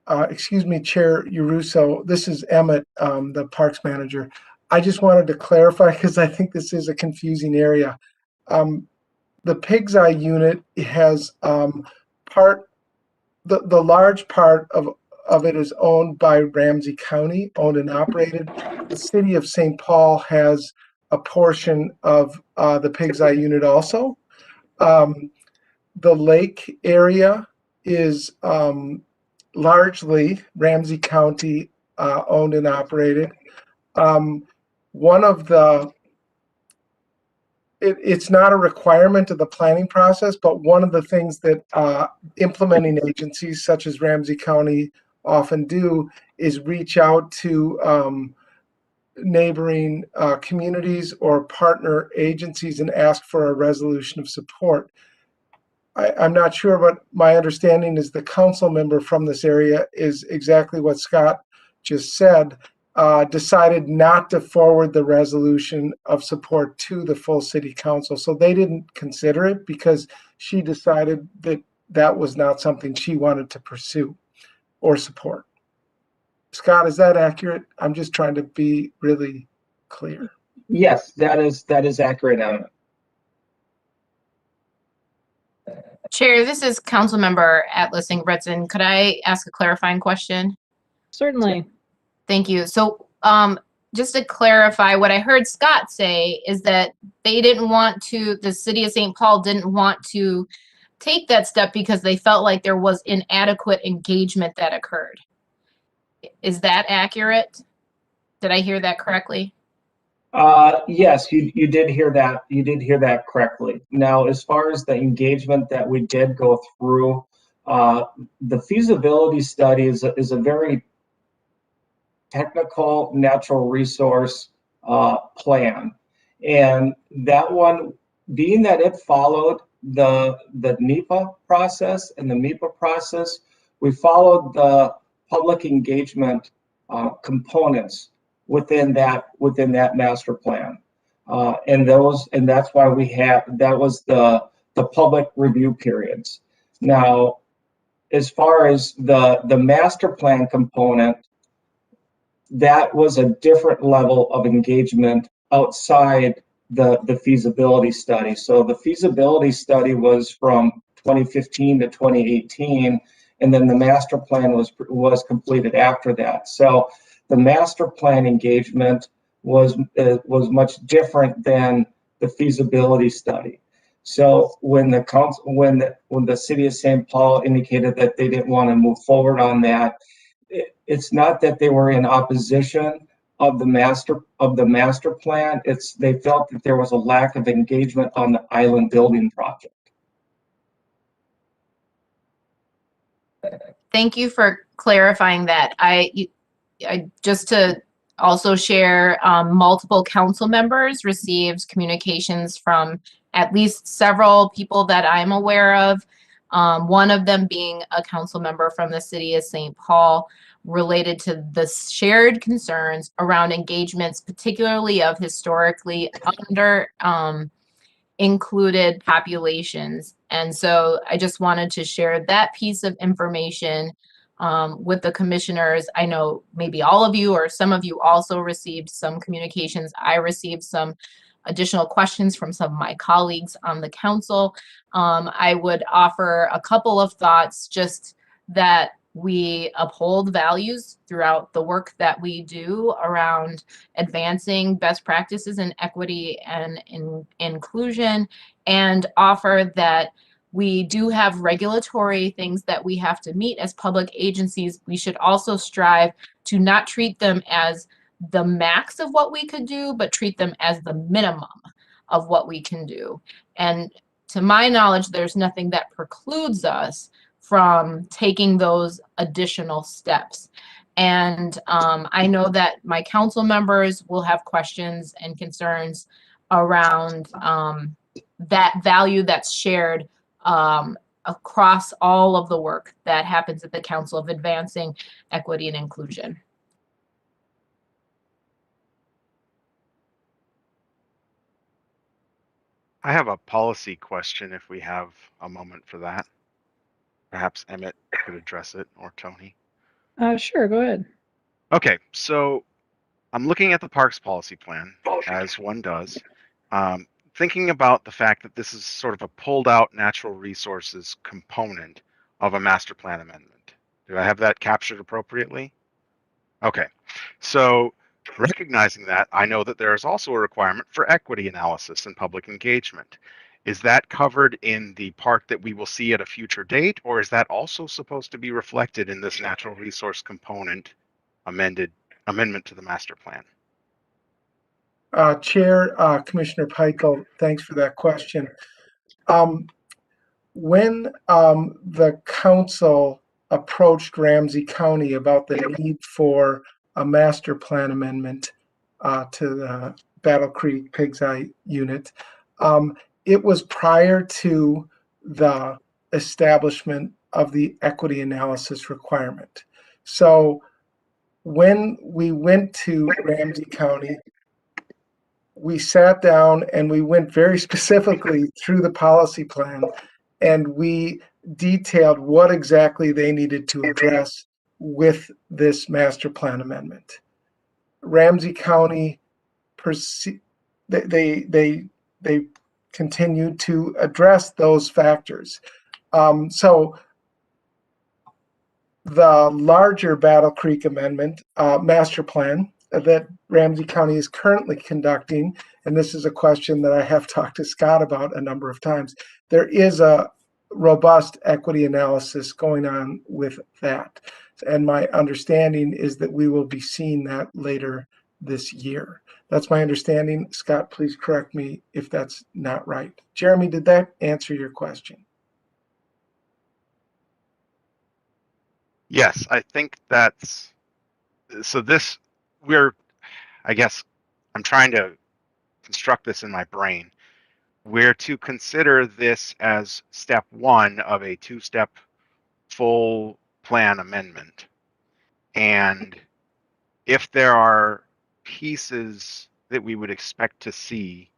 excuse me, Chair Uruso, this is Emmett, the Parks Manager. I just wanted to clarify because I think this is a confusing area. The Pig's Eye unit has the large part of it is owned by Ramsey County, owned and operated. The city of St. Paul has a portion of the Pig's Eye unit also. The lake area is largely Ramsey County owned and operated. One of it's not a requirement of the planning process, but one of the things that implementing agencies such as Ramsey County often do is reach out to neighboring communities or partner agencies and ask for a resolution of support. I'm not sure, but my understanding is the council member from this area is exactly what Scott just said, decided not to forward the resolution of support to the full city council. So they didn't consider it because she decided that that was not something she wanted to pursue or support. Scott, is that accurate? I'm just trying to be really clear. Yes, that is accurate, Emmett. Chair, this is Councilmember Atlas Ingebretson. Could I ask a clarifying question? Certainly. Thank you. So just to clarify, what I heard Scott say is that they didn't want to, the city of St. Paul didn't want to take that step because they felt like there was inadequate engagement that occurred. Is that accurate? Did I hear that correctly? Yes, you did hear that. You did hear that correctly. Now, as far as the engagement that we did go through, the feasibility study is a very technical natural resource plan, and that one, being that it followed the NEPA process and the MEPA process, we followed the public engagement components within that master plan, and that's why that was the public review periods. Now, as far as the master plan component, that was a different level of engagement outside the feasibility study. So the feasibility study was from 2015 to 2018, and then the master plan was completed after that. So the master plan engagement was much different than the feasibility study. So when the city of St. Paul indicated that they didn't want to move forward on that, it's not that they were in opposition of the master plan. They felt that there was a lack of engagement on the island building project. Thank you for clarifying that. I just to also share, multiple council members received communications from at least several people that I'm aware of. One of them being a council member from the city of St. Paul, related to the shared concerns around engagements, particularly of historically under included populations. And so I just wanted to share that piece of information with the commissioners. I know maybe all of you or some of you also received some communications. I received some additional questions from some of my colleagues on the council. I would offer a couple of thoughts, just that we uphold values throughout the work that we do around advancing best practices in equity and inclusion, and offer that we do have regulatory things that we have to meet as public agencies. We should also strive to not treat them as the max of what we could do, but treat them as the minimum of what we can do. And to my knowledge, there's nothing that precludes us from taking those additional steps. And I know that my council members will have questions and concerns around that value that's shared across all of the work that happens at the Council of Advancing Equity and Inclusion. I have a policy question if we have a moment for that. Perhaps Emmett could address it, or Tony. Sure, go ahead. Okay, so I'm looking at the parks policy plan, as one does, thinking about the fact that this is sort of a pulled out natural resources component of a master plan amendment. Do I have that captured appropriately? Okay, so recognizing that, I know that there is also a requirement for equity analysis and public engagement. Is that covered in the part that we will see at a future date, or is that also supposed to be reflected in this natural resource component amendment to the master plan? Chair, Commissioner Peichel, thanks for that question. When the council approached Ramsey County about the need for a master plan amendment to the Battle Creek Pig's Eye unit, it was prior to the establishment of the equity analysis requirement. So when we went to Ramsey County, we sat down and we went very specifically through the policy plan, and we detailed what exactly they needed to address with this master plan amendment. Ramsey County, they continued to address those factors. So the larger Battle Creek Amendment master plan that Ramsey County is currently conducting, and this is a question that I have talked to Scott about a number of times, there is a robust equity analysis going on with that. And my understanding is that we will be seeing that later this year. That's my understanding. Scott, please correct me if that's not right. Jeremy, did that answer your question? Yes, I think that's, so this, I guess I'm trying to construct this in my brain. We're to consider this as step one of a two-step full plan amendment. And if there are pieces that we would expect to see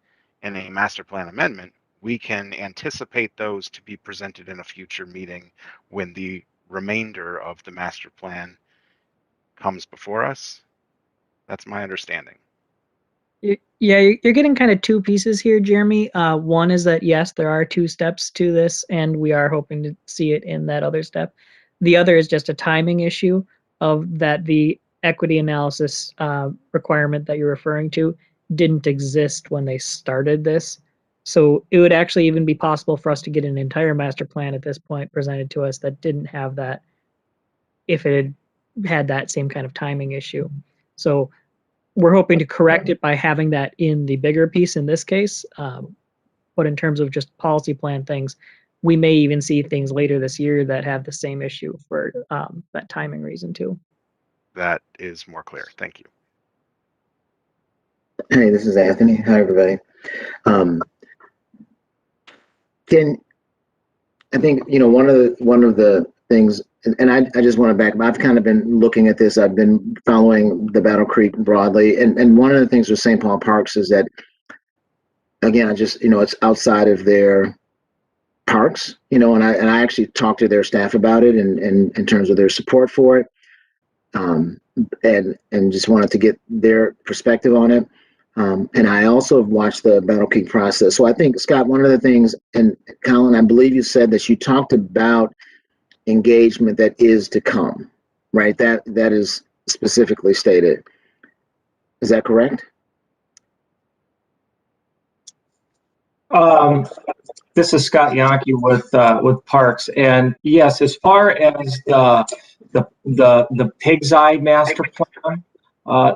in a master plan amendment, we can anticipate those to be presented in a future meeting when the remainder of the master plan comes before us. That's my understanding. Yeah, you're getting kind of two pieces here, Jeremy. One is that, yes, there are two steps to this, and we are hoping to see it in that other step. The other is just a timing issue of that the equity analysis requirement that you're referring to didn't exist when they started this. So it would actually even be possible for us to get an entire master plan at this point presented to us that didn't have that, if it had that same kind of timing issue. So we're hoping to correct it by having that in the bigger piece in this case. But in terms of just policy plan things, we may even see things later this year that have the same issue for that timing reason too. That is more clear. Thank you. Hey, this is Anthony. Hi, everybody. I think one of the things and I just want to back up. I've kind of been looking at this. I've been following the Battle Creek broadly. And one of the things with St. Paul Parks is that, again, it's outside of their parks, and I actually talked to their staff about it and in terms of their support for it. And just wanted to get their perspective on it. And I also have watched the Battle Creek process. So I think, Scott, one of the things, and Colin, I believe you said that you talked about engagement that is to come, right? That is specifically stated. Is that correct? This is Scott Yankee with Parks, and yes, as far as the Pig's Eye master plan,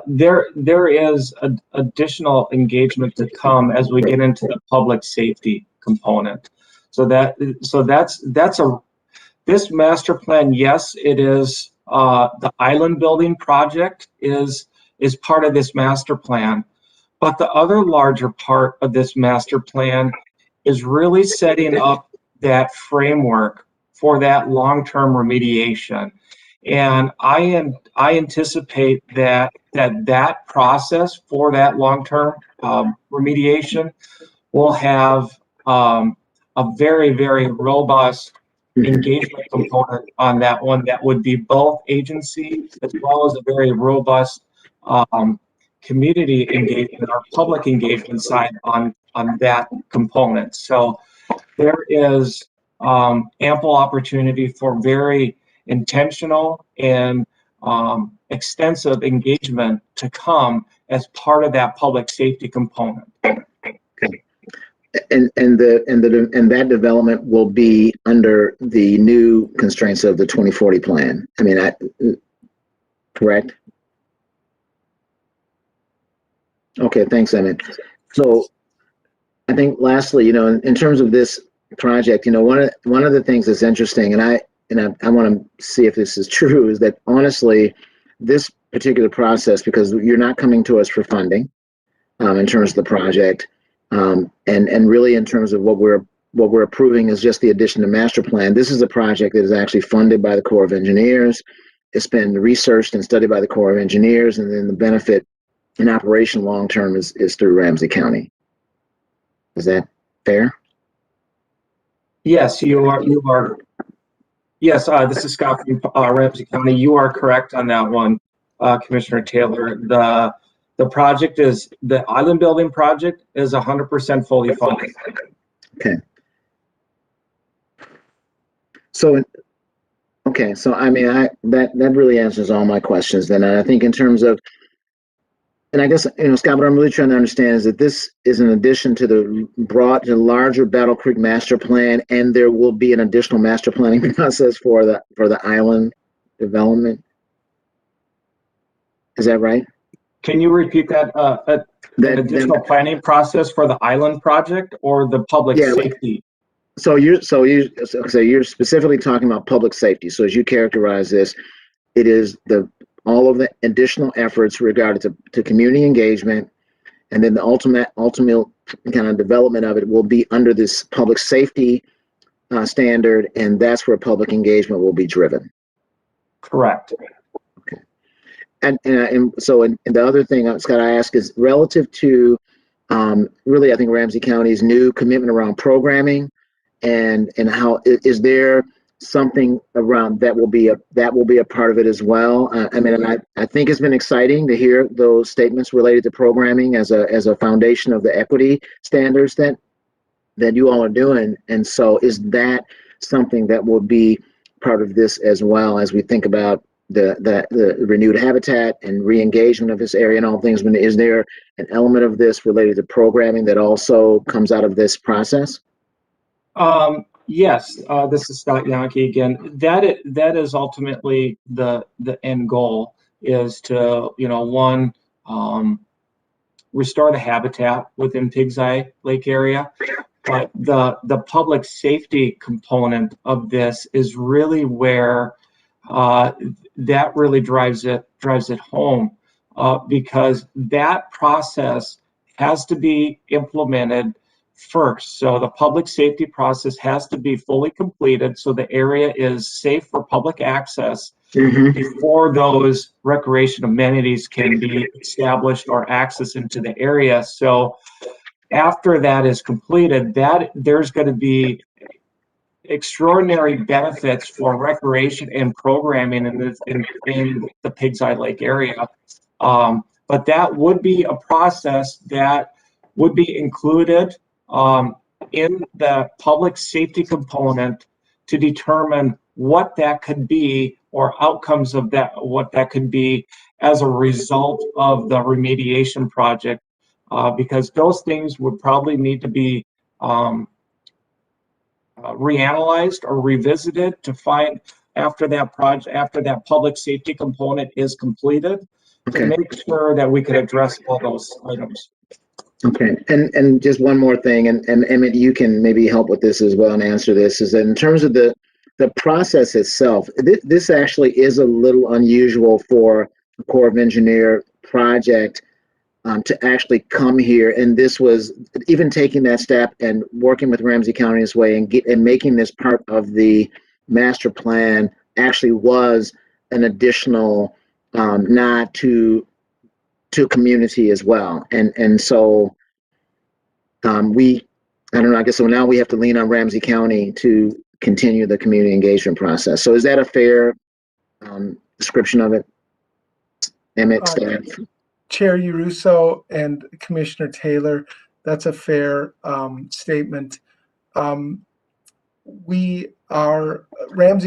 there is additional engagement to come as we get into the public safety component. This master plan, yes, it is, the island building project is part of this master plan. But the other larger part of this master plan is really setting up that framework for that long-term remediation. And I anticipate that process for that long-term remediation will have a very, very robust engagement component on that one that would be both agency as well as a very robust community engagement or public engagement side on that component. So there is ample opportunity for very intentional and extensive engagement to come as part of that public safety component. And that development will be under the new constraints of the 2040 plan. I mean, correct? Okay, thanks, Emmett. So I think lastly, in terms of this project, one of the things that's interesting, and I want to see if this is true, is that honestly, this particular process, because you're not coming to us for funding in terms of the project, and really in terms of what we're approving is just the addition to master plan. This is a project that is actually funded by the Corps of Engineers. It's been researched and studied by the Corps of Engineers, and then the benefit in operation long term is through Ramsey County. Is that fair? Yes, you are. Yes, this is Scott from Ramsey County. You are correct on that one, Commissioner Taylor. The project is, the island building project is 100% fully funded. Okay. So, I mean, that really answers all my questions then. And I think in terms of, and I guess, Scott, what I'm really trying to understand is that this is an addition to the larger Battle Creek master plan, and there will be an additional master planning process for the island development. Is that right? Can you repeat that? An additional planning process for the island project or the public safety? So you're specifically talking about public safety. So as you characterize this, it is all of the additional efforts regarding to community engagement, and then the ultimate kind of development of it will be under this public safety standard, and that's where public engagement will be driven. Correct. Okay. And the other thing, Scott, I ask is relative to really, I think Ramsey County's new commitment around programming, and how is there something around that will be a part of it as well. I mean, and I think it's been exciting to hear those statements related to programming as a foundation of the equity standards that you all are doing. And so is that something that will be part of this as well as we think about the renewed habitat and re-engagement of this area and all things? Is there an element of this related to programming that also comes out of this process? Yes, this is Scott Yankee again. That is ultimately the end goal, is to restore the habitat within Pig's Eye Lake area. But the public safety component of this is really where that really drives it home, because that process has to be implemented first. So the public safety process has to be fully completed so the area is safe for public access before those recreation amenities can be established or access into the area. So after that is completed, there's going to be extraordinary benefits for recreation and programming in the Pigs Eye Lake area. But that would be a process that would be included in the public safety component to determine what that could be or outcomes of that, what that could be as a result of the remediation project, because those things would probably need to be reanalyzed or revisited to find after that project, after that public safety component is completed, to make sure that we could address all those items. Okay, and just one more thing, and Emmett, you can maybe help with this as well and answer this, is that in terms of the process itself, this actually is a little unusual for a Corps of Engineer project to actually come here. And this was even taking that step and working with Ramsey County this way and making this part of the master plan actually was an additional nod to community as well. And so I don't know, I guess so now we have to lean on Ramsey County to continue the community engagement process. So is that a fair description of it, Emmett, staff? Chair Uruso and Commissioner Taylor, that's a fair statement. Ramsey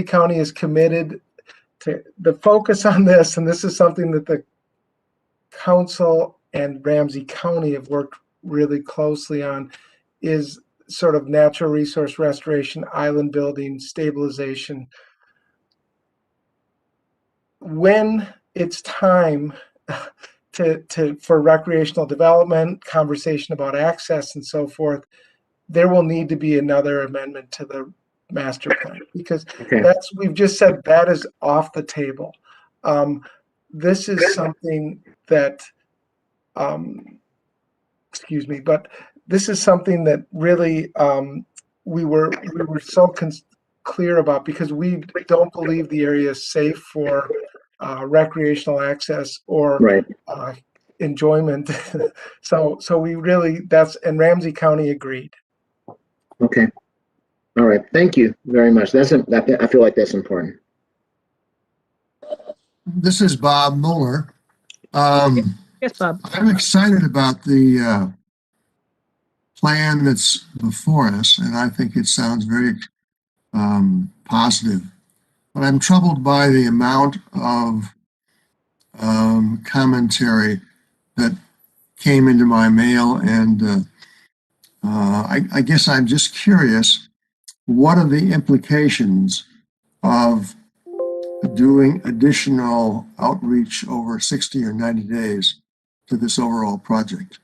County is committed to the focus on this, and this is something that the council and Ramsey County have worked really closely on, is sort of natural resource restoration, island building, stabilization. When it's time for recreational development, conversation about access and so forth, there will need to be another amendment to the master plan, because we've just said that is off the table. This is something that, excuse me, but this is something that really we were so clear about, because we don't believe the area is safe for recreational access or enjoyment. So we really, and Ramsey County agreed. Okay. All right. Thank you very much. I feel like that's important. This is Bob Mueller. Yes, Bob. I'm excited about the plan that's before us, and I think it sounds very positive. But I'm troubled by the amount of commentary that came into my mail, and I guess I'm just curious, what are the implications of doing additional outreach over 60 or 90 days to this overall project?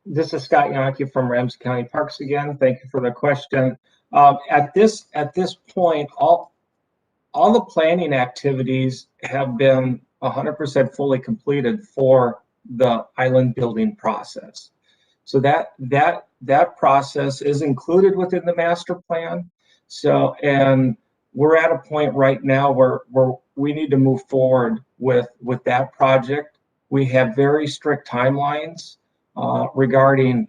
This is Scott Yankee from Ramsey County Parks again. Thank you for the question. At this point, all the planning activities have been 100% fully completed for the island building process. So that process is included within the master plan. So, and we're at a point right now where we need to move forward with that project. We have very strict timelines regarding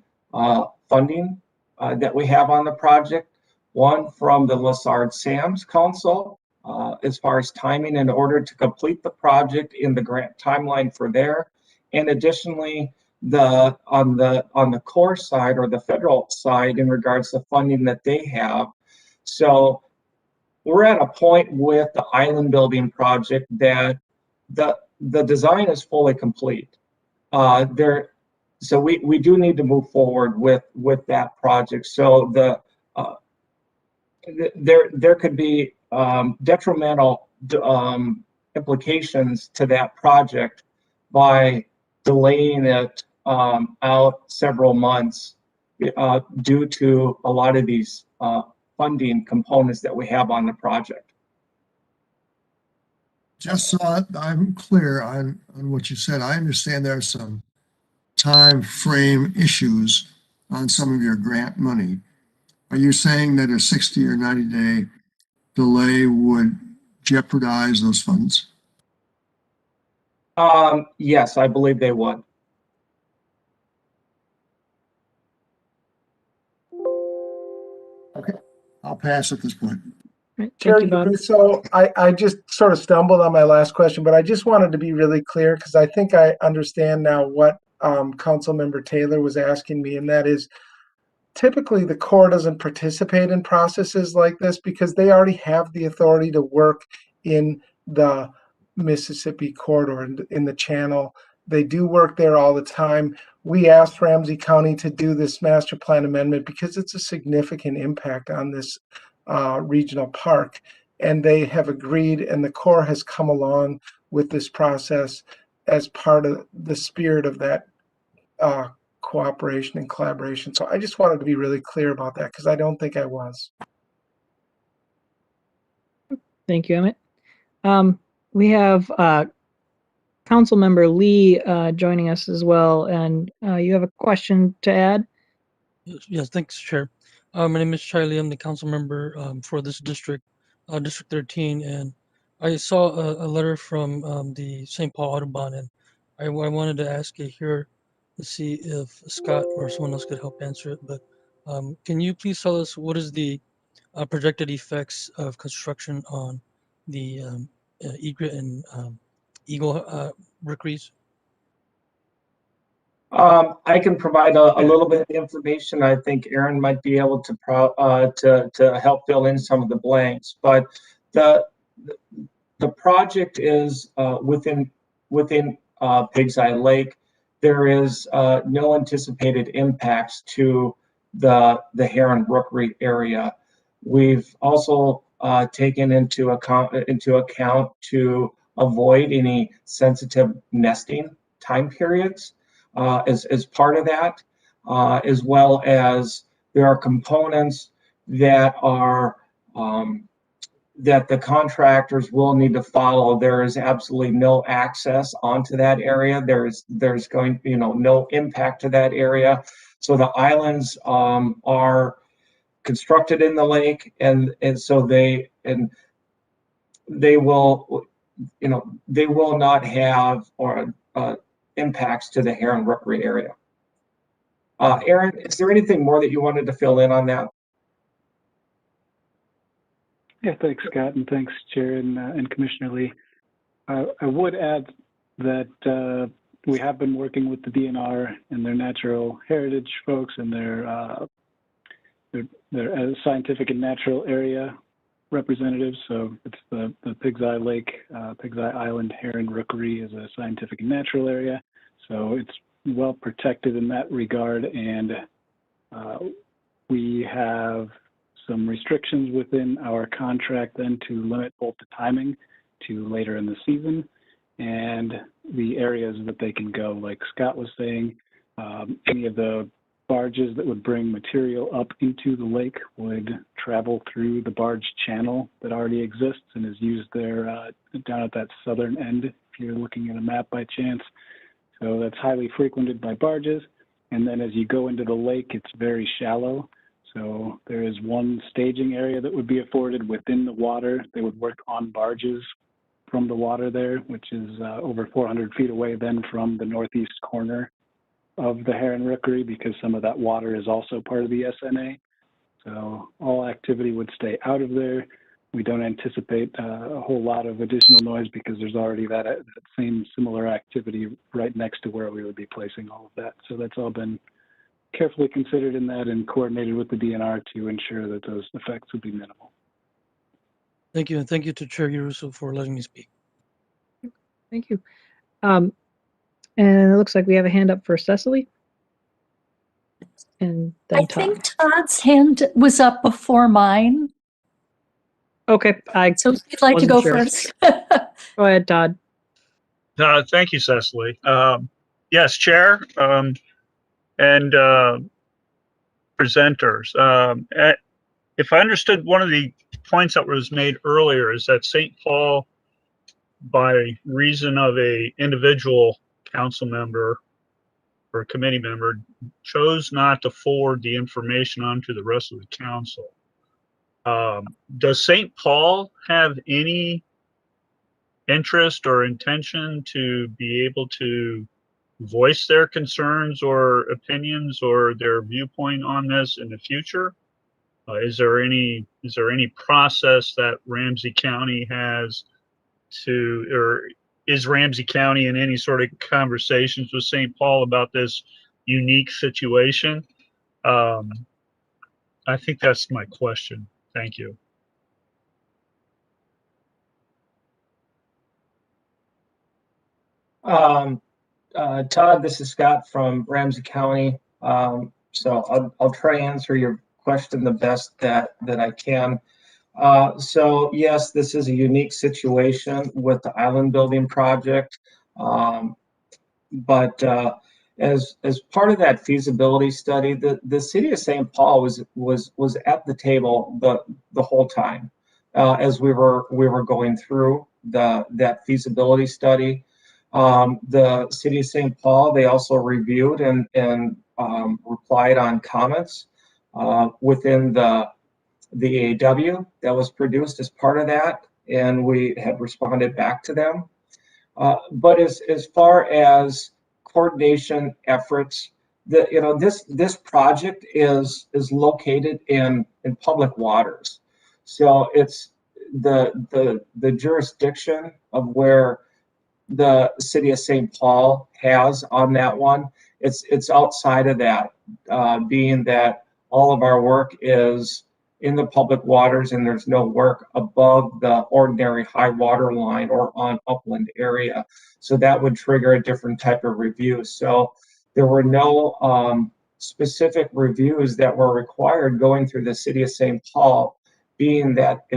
funding that we have on the project. One from the Lessard Sam's Council, as far as timing in order to complete the project in the grant timeline for there. And additionally, on the Corps side or the federal side in regards to funding that they have. So we're at a point with the island building project that the design is fully complete. So we do need to move forward with that project. So there could be detrimental implications to that project by delaying it out several months due to a lot of these funding components that we have on the project. Just so I'm clear on what you said, I understand there are some time frame issues on some of your grant money. Are you saying that a 60 or 90-day delay would jeopardize those funds? Yes, I believe they would. Okay, I'll pass at this point. Right, Chair thank you, Bob. Russo, I just sort of stumbled on my last question, but I just wanted to be really clear because I think I understand now what Councilmember Taylor was asking me, and that is typically the Corps doesn't participate in processes like this because they already have the authority to work in the Mississippi corridor in the channel. They do work there all the time. We asked Ramsey County to do this master plan amendment because it's a significant impact on this regional park. And they have agreed, and the Corps has come along with this process as part of the spirit of that cooperation and collaboration. So I just wanted to be really clear about that because I don't think I was. Thank you, Emmett. We have Council Member Lee joining us as well, and you have a question to add? Yes, thanks, Chair. My name is Charlie. I'm the council member for this district, District 13, and I saw a letter from the St. Paul Audubon, and I wanted to ask you here to see if Scott or someone else could help answer it. But can you please tell us what is the projected effects of construction on the egret and eagle rookeries? I can provide a little bit of information. I think Aaron might be able to help fill in some of the blanks. But the project is within Pig's Eye Lake. There is no anticipated impacts to the heron rookery area. We've also taken into account to avoid any sensitive nesting time periods as part of that, as well as there are components that are that the contractors will need to follow. There is absolutely no access onto that area. There's going, no impact to that area. So the islands are constructed in the lake, and so they will, they will not have impacts to the heron rookery area. Aaron, is there anything more that you wanted to fill in on that? Yeah, thanks, Scott, and thanks, Chair and Commissioner Lee. I would add that we have been working with the DNR and their natural heritage folks and their scientific and natural area representatives. So it's the Pig's Eye Lake, Pig's Eye Island Heron Rookery is a scientific and natural area. So it's well protected in that regard, and we have some restrictions within our contract then to limit both the timing to later in the season and the areas that they can go. Like Scott was saying, any of the barges that would bring material up into the lake would travel through the barge channel that already exists and is used there down at that southern end, if you're looking at a map by chance. So that's highly frequented by barges. And then as you go into the lake, it's very shallow. So there is one staging area that would be afforded within the water. They would work on barges from the water there, which is over 400 feet away then from the northeast corner of the heron rookery, because some of that water is also part of the SNA. So all activity would stay out of there. We don't anticipate a whole lot of additional noise because there's already that same similar activity right next to where we would be placing all of that. So that's all been carefully considered in that and coordinated with the DNR to ensure that those effects would be minimal. Thank you, and thank you to Chair Yaruso for letting me speak. Thank you. And it looks like we have a hand up for Cecily. And then I Todd. think Todd's hand was up before mine. Okay, So if you'd like to wasn't go sure. first. Go ahead, Todd. Thank you, Cecily. Yes, Chair and presenters. If I understood one of the points that was made earlier is that St. Paul by reason of a individual council member or committee member chose not to forward the information on to the rest of the council. Does St. Paul have any interest or intention to be able to voice their concerns or opinions or their viewpoint on this in the future? Is there any process that Ramsey County has to, or is Ramsey County in any sort of conversations with St. Paul about this unique situation? I think that's my question. Thank you. Todd, this is Scott from Ramsey County. So I'll try to answer your question the best that I can. So yes, this is a unique situation with the island building project. But as part of that feasibility study, the city of St. Paul was at the table the whole time as we were going through that feasibility study. The city of St. Paul, they also reviewed and replied on comments within the EAW that was produced as part of that, and we had responded back to them. But as far as coordination efforts, this project is located in public waters, so it's the jurisdiction of where the city of St. Paul has on that one. It's outside of that, being that all of our work is in the public waters and there's no work above the ordinary high water line or on upland area. So that would trigger a different type of review. So there were no specific reviews that were required going through the city of St. Paul, being that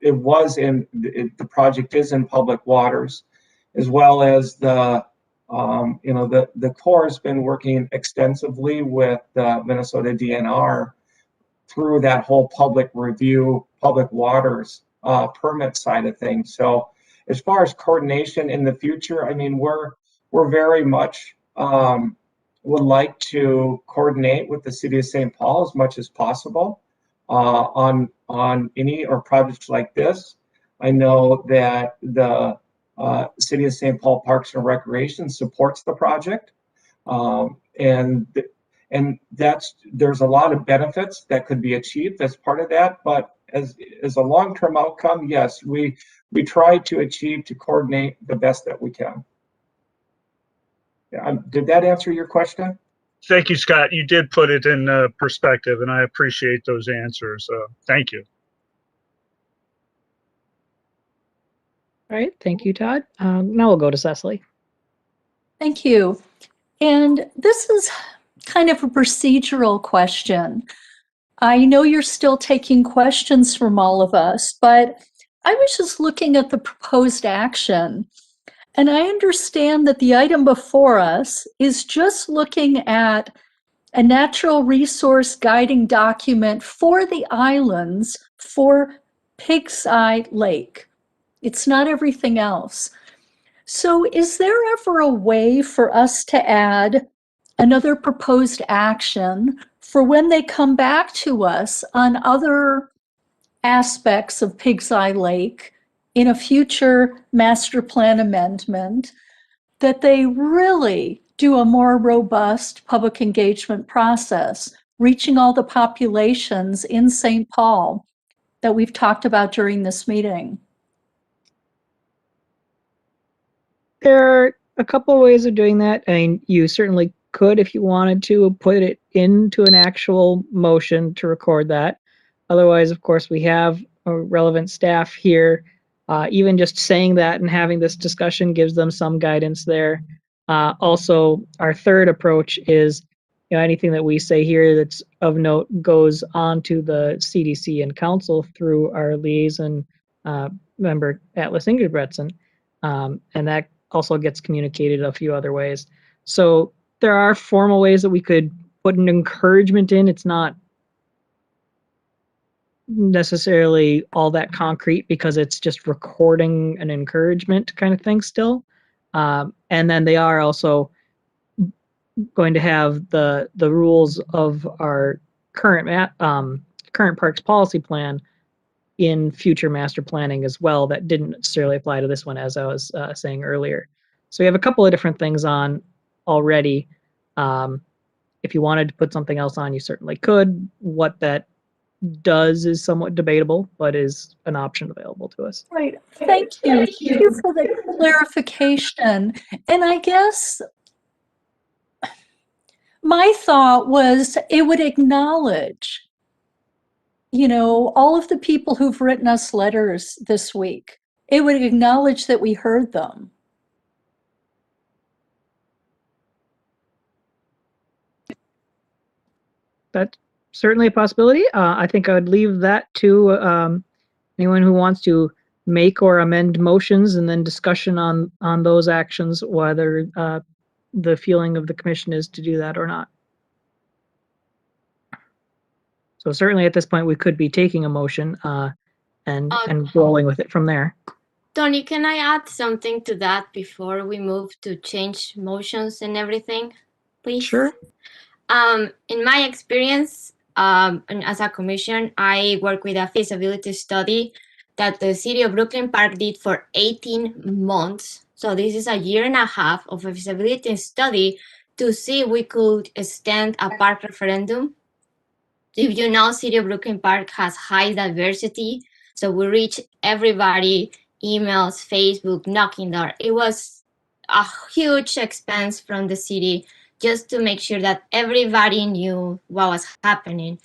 the project is in public waters, as well as the Corps has been working extensively with the Minnesota DNR through that whole public review, public waters permit side of things. So as far as coordination in the future, I mean, we're very much would like to coordinate with the city of St. Paul as much as possible on any or projects like this. I know that the city of St. Paul Parks and Recreation supports the project, and there's a lot of benefits that could be achieved as part of that. But as a long-term outcome, yes, we try to coordinate the best that we can. Did that answer your question? Thank you, Scott. You did put it in perspective, and I appreciate those answers. Thank you. All right, thank you, Todd. Now we'll go to Cecily. Thank you. And this is kind of a procedural question. I know you're still taking questions from all of us, but I was just looking at the proposed action, and I understand that the item before us is just looking at a natural resource guiding document for the islands for Pig's Eye Lake. It's not everything else. So is there ever a way for us to add another proposed action for when they come back to us on other aspects of Pig's Eye Lake in a future master plan amendment, that they really do a more robust public engagement process, reaching all the populations in St. Paul that we've talked about during this meeting? There are a couple ways of doing that. I mean, you certainly could, if you wanted to, put it into an actual motion to record that. Otherwise, of course, we have a relevant staff here. Even just saying that and having this discussion gives them some guidance there. Also, our third approach is, anything that we say here that's of note goes on to the CDC and council through our liaison member, Atlas Ingebretson. And that also gets communicated a few other ways. So there are formal ways that we could put an encouragement in. It's not necessarily all that concrete because it's just recording an encouragement kind of thing still. And then they are also going to have the rules of our current parks policy plan in future master planning as well that didn't necessarily apply to this one, as I was saying earlier. So we have a couple of different things on already. If you wanted to put something else on, you certainly could. What that does is somewhat debatable, but is an option available to us. Right. Thank you. Thank you for the clarification. And I guess my thought was it would acknowledge, all of the people who've written us letters this week. It would acknowledge that we heard them. That's certainly a possibility. I think I would leave that to anyone who wants to make or amend motions and then discussion on those actions, whether the feeling of the commission is to do that or not. So certainly at this point, we could be taking a motion and rolling with it from there. Tony, can I add something to that before we move to change motions and everything, please? Sure. In my experience, and as a commission, I work with a feasibility study that the city of Brooklyn Park did for 18 months. So this is a year and a half of a feasibility study to see if we could extend a park referendum. If you know, city of Brooklyn Park has high diversity. So we reach everybody, emails, Facebook, knocking door. It was a huge expense from the city just to make sure that everybody knew what was happening.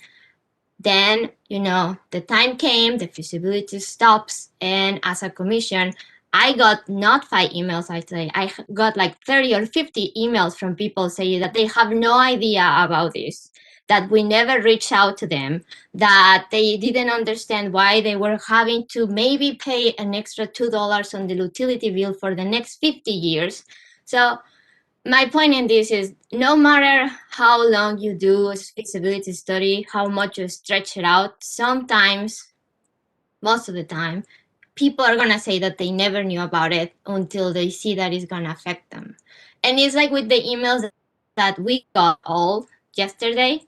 Then, the time came, the feasibility stops, and as a commission, I got not 5 emails, I got like 30 or 50 emails from people saying that they have no idea about this, that we never reached out to them, that they didn't understand why they were having to maybe pay an extra $2 on the utility bill for the next 50 years. So my point in this is no matter how long you do a feasibility study, how much you stretch it out, sometimes, most of the time, people are going to say that they never knew about it until they see that it's going to affect them. And it's like with the emails that we got all yesterday.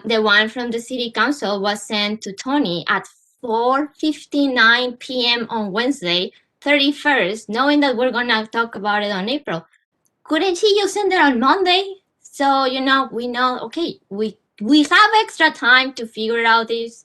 The one from the city council was sent to Tony at 4:59 p.m. on Wednesday, 31st, knowing that we're going to talk about it on April. Couldn't he just send it on Monday? So, we know, okay, we have extra time to figure out this.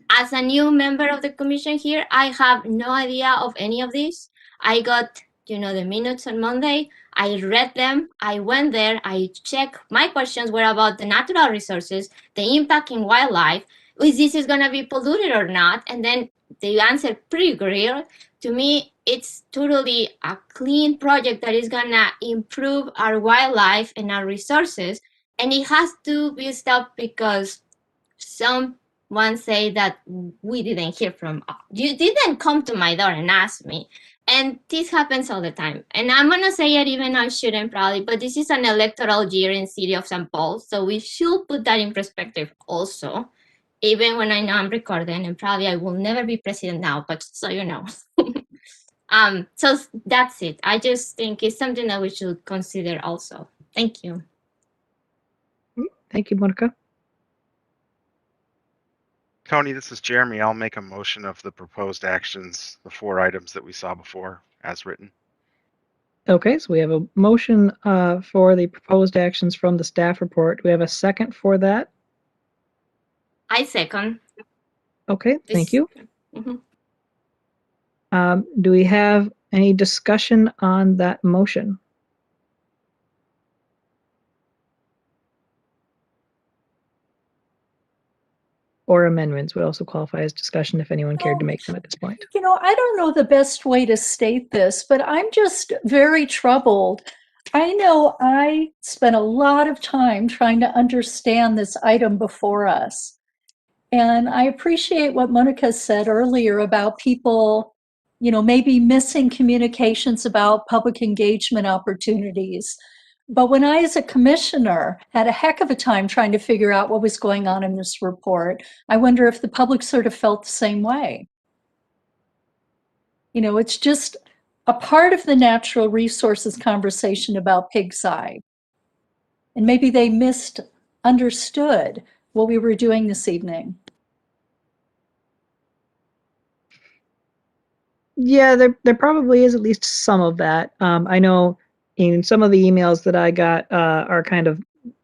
As a new member of the commission here, I have no idea of any of this. I got, the minutes on Monday. I read them. I went there. I checked. My questions were about the natural resources, the impact in wildlife, is this going to be polluted or not? And then they answered pretty clear. To me, it's totally a clean project that is going to improve our wildlife and our resources. And it has to be stopped because someone say that we didn't hear from you, didn't come to my door and ask me. And this happens all the time. And I'm going to say it even I shouldn't probably, but this is an electoral year in city of St. Paul. So we should put that in perspective also, even when I know I'm recording and probably I will never be president now, but so you know. So that's it. I just think it's something that we should consider also. Thank you. Thank you, Monica. Tony, this is Jeremy. I'll make a motion of the proposed actions, the 4 items that we saw before, as written. Okay, so we have a motion for the proposed actions from the staff report. Do we have a second for that? I second. Okay, thank you. Mm-hmm. Do we have any discussion on that motion? Or amendments would also qualify as discussion if anyone cared to make them at this point. I don't know the best way to state this, but I'm just very troubled. I know I spent a lot of time trying to understand this item before us. And I appreciate what Monica said earlier about people, maybe missing communications about public engagement opportunities. But when I, as a commissioner, had a heck of a time trying to figure out what was going on in this report, I wonder if the public sort of felt the same way. You know, it's just a part of the natural resources conversation about pig's eye. And maybe they misunderstood what we were doing this evening. Yeah, there probably is at least some of that. I know in some of the emails that I got are kind of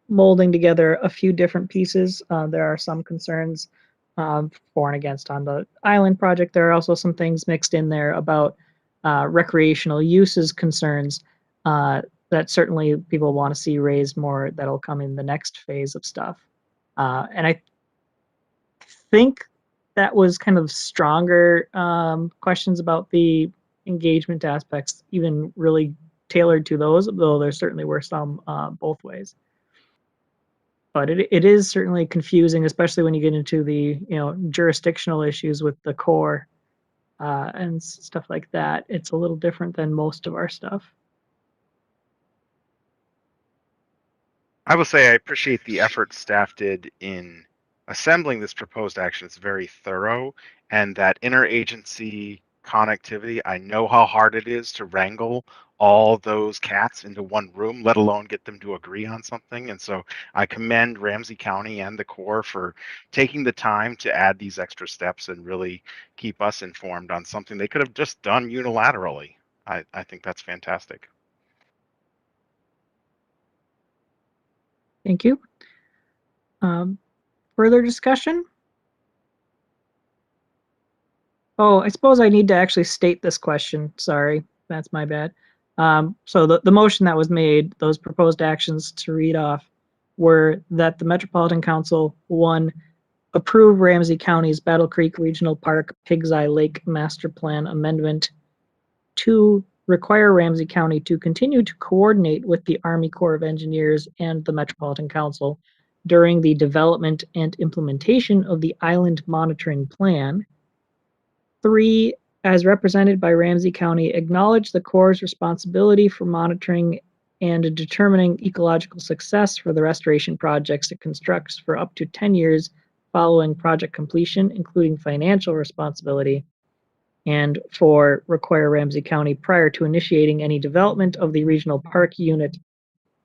molding together a few different pieces. There are some concerns for and against on the island project. There are also some things mixed in there about recreational uses concerns that certainly people want to see raised more. That'll come in the next phase of stuff. And I think that was kind of stronger questions about the engagement aspects, even really tailored to those, though there certainly were some both ways. But it is certainly confusing, especially when you get into the jurisdictional issues with the core and stuff like that. It's a little different than most of our stuff. I will say I appreciate the effort staff did in assembling this proposed action. It's very thorough, and that interagency connectivity, I know how hard it is to wrangle all those cats into one room, let alone get them to agree on something. And so I commend Ramsey County and the Corps for taking the time to add these extra steps and really keep us informed on something they could have just done unilaterally. I think that's fantastic. Thank you. Further discussion? Oh, I suppose I need to actually state this question. Sorry, that's my bad. So the motion that was made, those proposed actions to read off, were that the Metropolitan Council, 1, approve Ramsey County's Battle Creek Regional Park Pig's Eye Lake Master Plan Amendment. 2, require Ramsey County to continue to coordinate with the Army Corps of Engineers and the Metropolitan Council during the development and implementation of the Island Monitoring Plan. 3, as represented by Ramsey County, acknowledge the Corps' responsibility for monitoring and determining ecological success for the restoration projects it constructs for up to 10 years following project completion, including financial responsibility. And 4, require Ramsey County, prior to initiating any development of the regional park unit,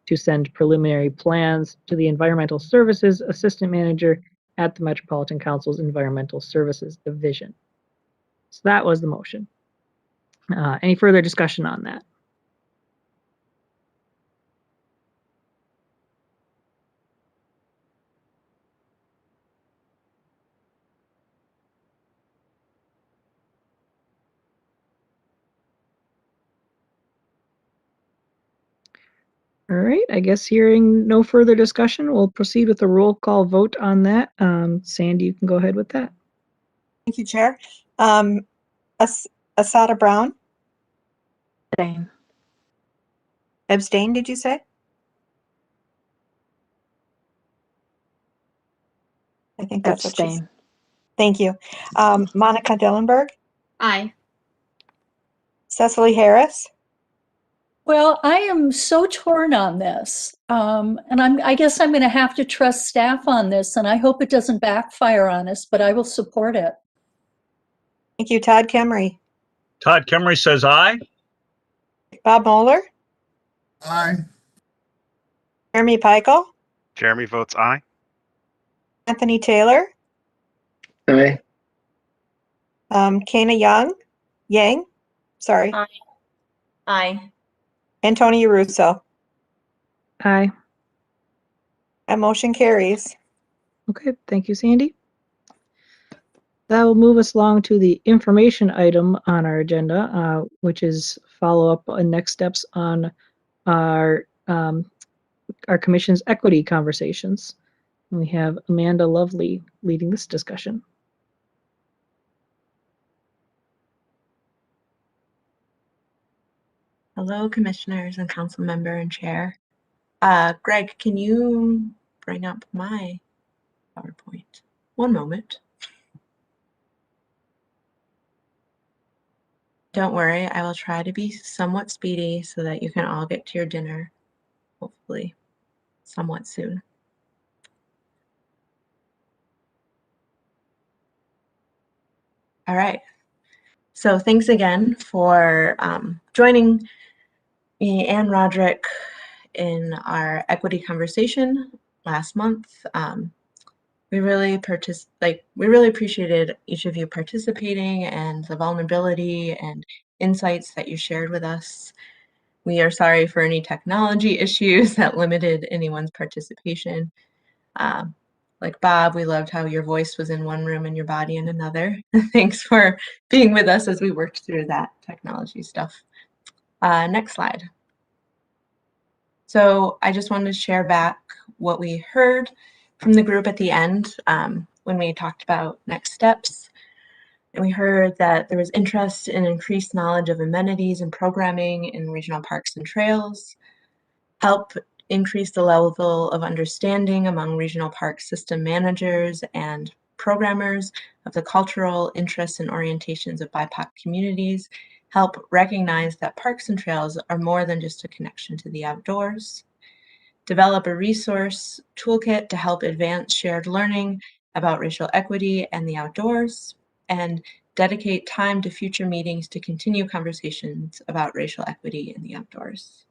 to send preliminary plans to the Environmental Services Assistant Manager at the Metropolitan Council's Environmental Services Division. So that was the motion. Any further discussion on that? All right, I guess hearing no further discussion, we'll proceed with a roll call vote on that. Sandy, you can go ahead with that. Thank you, Chair. Asada Brown? Abstain. Abstain, did you say? I think that's what she's. Abstain. Thank you. Monica Dillenberg? Aye. Cecily Harris? Well, I am so torn on this. And I guess I'm going to have to trust staff on this, and I hope it doesn't backfire on us, but I will support it. Thank you. Todd Kemmery? Todd Kemmery says aye. Bob Moeller? Aye. Jeremy Peichel? Jeremy votes aye. Anthony Taylor? Aye. Kana Yang? Sorry. Aye. Aye. And Tony Russo. Aye. That motion carries. Okay, thank you, Sandy. That will move us along to the information item on our agenda, which is follow-up and next steps on our commission's equity conversations. We have Amanda Lovely leading this discussion. Hello, commissioners and council member and chair. Greg, can you bring up my PowerPoint? One moment. Don't worry, I will try to be somewhat speedy so that you can all get to your dinner. hopefully somewhat soon. All right. So thanks again for joining me and Roderick in our equity conversation last month. We really appreciated each of you participating and the vulnerability and insights that you shared with us. We are sorry for any technology issues that limited anyone's participation. Like Bob, we loved how your voice was in one room and your body in another. Thanks for being with us as we worked through that technology stuff. Next slide. So I just wanted to share back what we heard from the group at the end when we talked about next steps. And we heard that there was interest in increased knowledge of amenities and programming in regional parks and trails, help increase the level of understanding among regional park system managers and programmers of the cultural interests and orientations of BIPOC communities, help recognize that parks and trails are more than just a connection to the outdoors, develop a resource toolkit to help advance shared learning about racial equity and the outdoors, and dedicate time to future meetings to continue conversations about racial equity in the outdoors.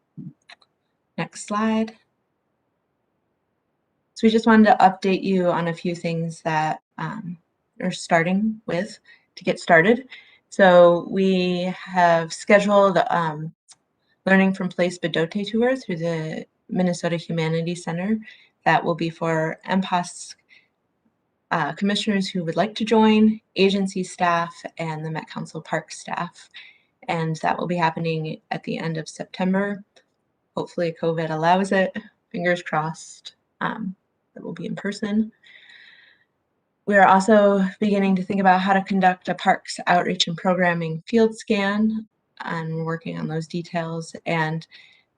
Next slide. So we just wanted to update you on a few things that we're starting with to get started. So we have scheduled Learning from Place Bedote tour through the Minnesota Humanities Center. That will be for MPOS commissioners who would like to join, agency staff, and the Met Council Park staff. And that will be happening at the end of September. Hopefully COVID allows it, fingers crossed. That will be in person. We are also beginning to think about how to conduct a parks outreach and programming field scan, and working on those details, and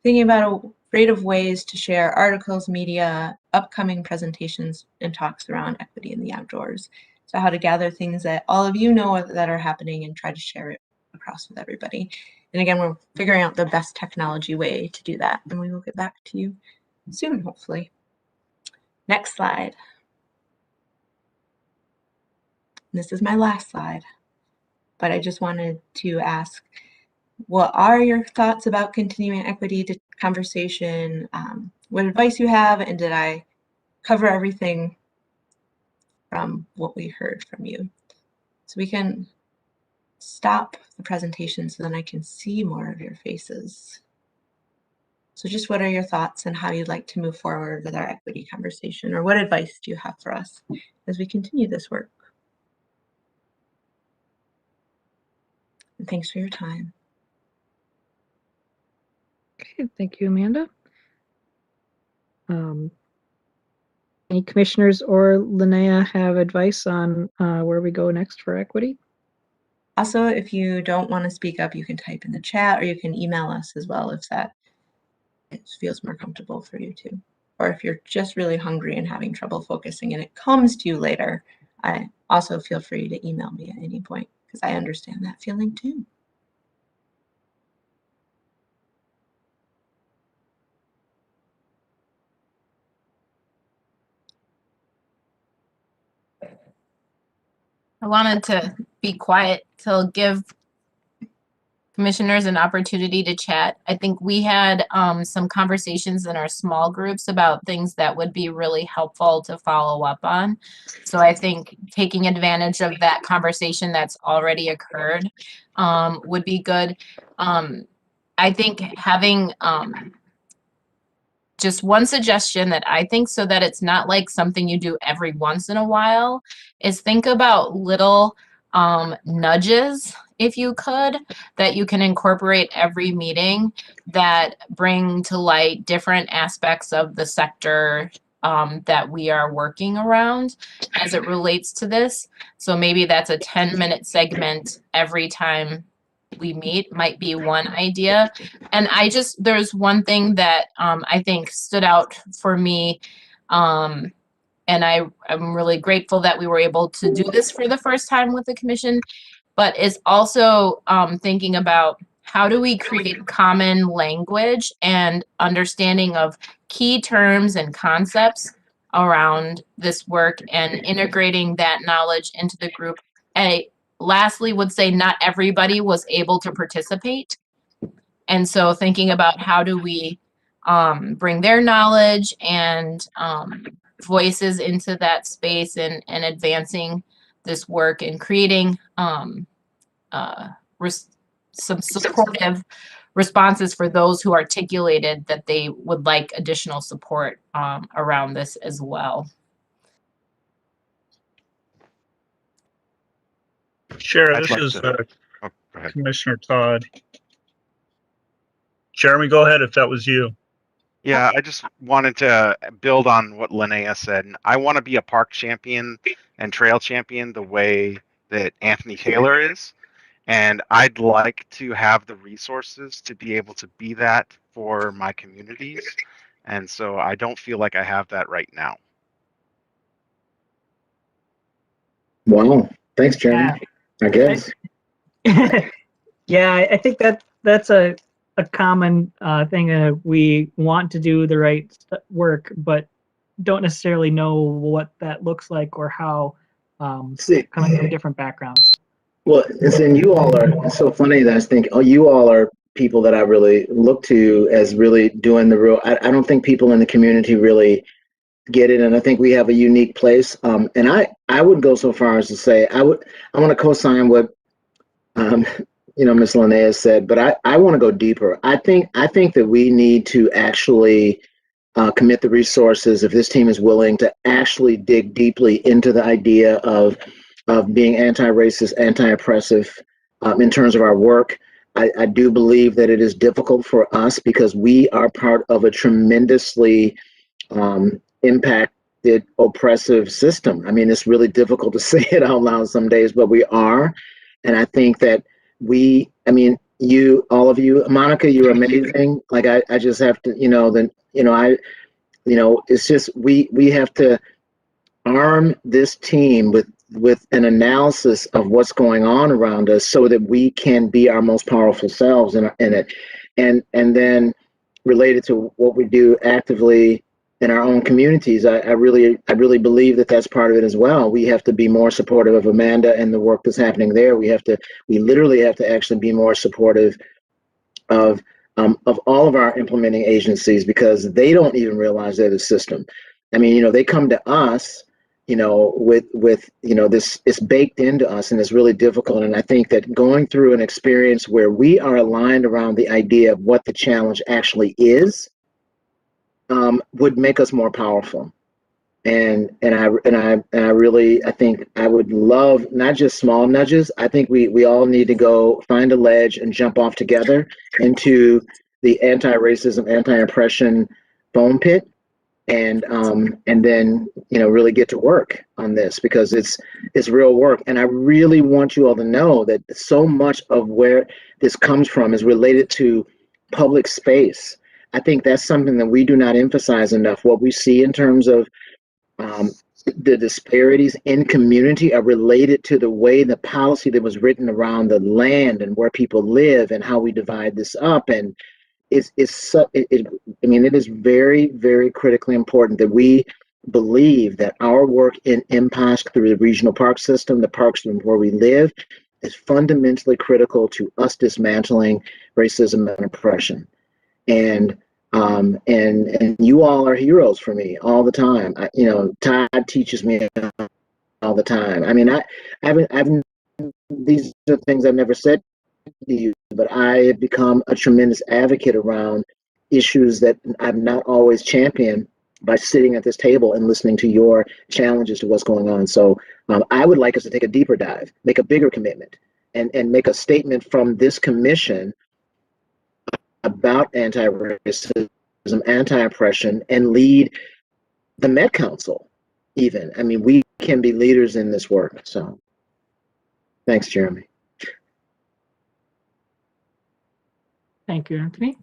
thinking about a creative ways to share articles, media, upcoming presentations, and talks around equity in the outdoors. So how to gather things that all of you know that are happening and try to share it across with everybody. And again, we're figuring out the best technology way to do that, and we will get back to you soon, hopefully. Next slide. This is my last slide, but I just wanted to ask, what are your thoughts about continuing equity conversation? What advice you have, and did I cover everything from what we heard from you? So we can stop the presentation so then I can see more of your faces. So just what are your thoughts and how you'd like to move forward with our equity conversation, or what advice do you have for us as we continue this work? And thanks for your time. Okay, thank you, Amanda. Any commissioners or Linnea have advice on where we go next for equity? Also, if you don't want to speak up, you can type in the chat, or you can email us as well if that feels more comfortable for you too. Or if you're just really hungry and having trouble focusing and it comes to you later, I also feel free to email me at any point, because I understand that feeling too. I wanted to be quiet to give commissioners an opportunity to chat. I think we had some conversations in our small groups about things that would be really helpful to follow up on. So I think taking advantage of that conversation that's already occurred would be good. I think having just one suggestion that I think, so that it's not like something you do every once in a while, is think about little nudges, if you could, that you can incorporate every meeting that bring to light different aspects of the sector that we are working around as it relates to this. So maybe that's a 10-minute segment every time we meet, might be one idea. And there's one thing that I think stood out for me, and I'm really grateful that we were able to do this for the first time with the commission, but is also thinking about how do we create common language and understanding of key terms and concepts around this work and integrating that knowledge into the group. I lastly would say not everybody was able to participate. And so thinking about how do we bring their knowledge and voices into that space and advancing this work and creating some supportive responses for those who articulated that they would like additional support around this as well. Chair, I'd this like is to. Oh, go ahead. Commissioner Todd. Jeremy, go ahead if that was you. Yeah, I just wanted to build on what Linnea said. I want to be a park champion and trail champion the way that Anthony Taylor is. And I'd like to have the resources to be able to be that for my communities. And so I don't feel like I have that right now. Wow. Thanks, Jeremy. I guess. Yeah, I think that's a common thing. We want to do the right work, but don't necessarily know what that looks like or how, coming from different backgrounds. Well, and you all are, it's so funny that I think, oh, you all are people that I really look to as really doing the real, I don't think people in the community really get it. And I think we have a unique place. And I would go so far as to say, I want to co-sign what, Ms. Linnea said, but I want to go deeper. I think that we need to actually commit the resources, if this team is willing to actually dig deeply into the idea of being anti-racist, anti-oppressive in terms of our work. I do believe that it is difficult for us because we are part of a tremendously impacted oppressive system. I mean, it's really difficult to say it out loud some days, but we are. And I think that all of you, Monica, you're amazing. Like I just have to, it's just, we have to arm this team with an analysis of what's going on around us so that we can be our most powerful selves in it. And then related to what we do actively in our own communities, I really believe that that's part of it as well. We have to be more supportive of Amanda and the work that's happening there. We literally have to actually be more supportive of all of our implementing agencies because they don't even realize they're the system. I mean, they come to us, with this, it's baked into us and it's really difficult. And I think that going through an experience where we are aligned around the idea of what the challenge actually is, would make us more powerful. And I think I would love not just small nudges. I think we all need to go find a ledge and jump off together into the anti-racism, anti-oppression foam pit, and then really get to work on this because it's real work. And I really want you all to know that so much of where this comes from is related to public space. I think that's something that we do not emphasize enough. What we see in terms of the disparities in community are related to the way the policy that was written around the land and where people live and how we divide this up. And it is very, very critically important that we believe that our work in MPOSC through the regional park system, the parks where we live, is fundamentally critical to us dismantling racism and oppression. And you all are heroes for me all the time. Todd teaches me all the time. I mean, these are things I've never said to you, but I have become a tremendous advocate around issues that I've not always championed by sitting at this table and listening to your challenges to what's going on. So I would like us to take a deeper dive, make a bigger commitment, and make a statement from this commission about anti-racism, anti-oppression, and lead the Met Council even. I mean, we can be leaders in this work. So thanks, Jeremy. Thank you, Anthony.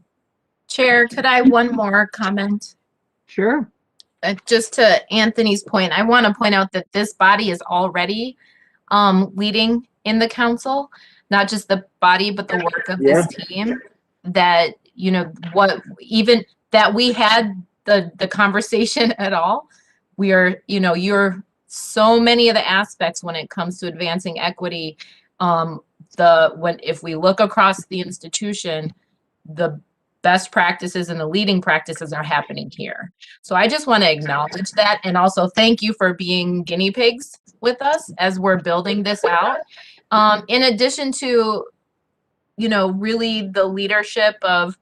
Chair, could I have one more comment? Sure. Just to Anthony's point, I want to point out that this body is already leading in the council. not just the body, but the work of Yeah. this team, that, you know, what, even that we had the conversation at all. We are, you know, you're so many of the aspects when it comes to advancing equity. If we look across the institution, the best practices and the leading practices are happening here. So I just want to acknowledge that, and also thank you for being guinea pigs with us as we're building this out. In addition to, you know, really the leadership of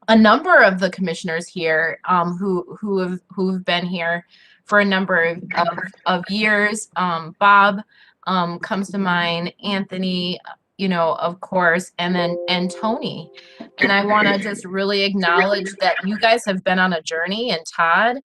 a number of the commissioners here, who've been here for a number of years. Bob comes to mind, Anthony, you know, of course, and Tony. And I want to just really acknowledge that you guys have been on a journey, and Todd,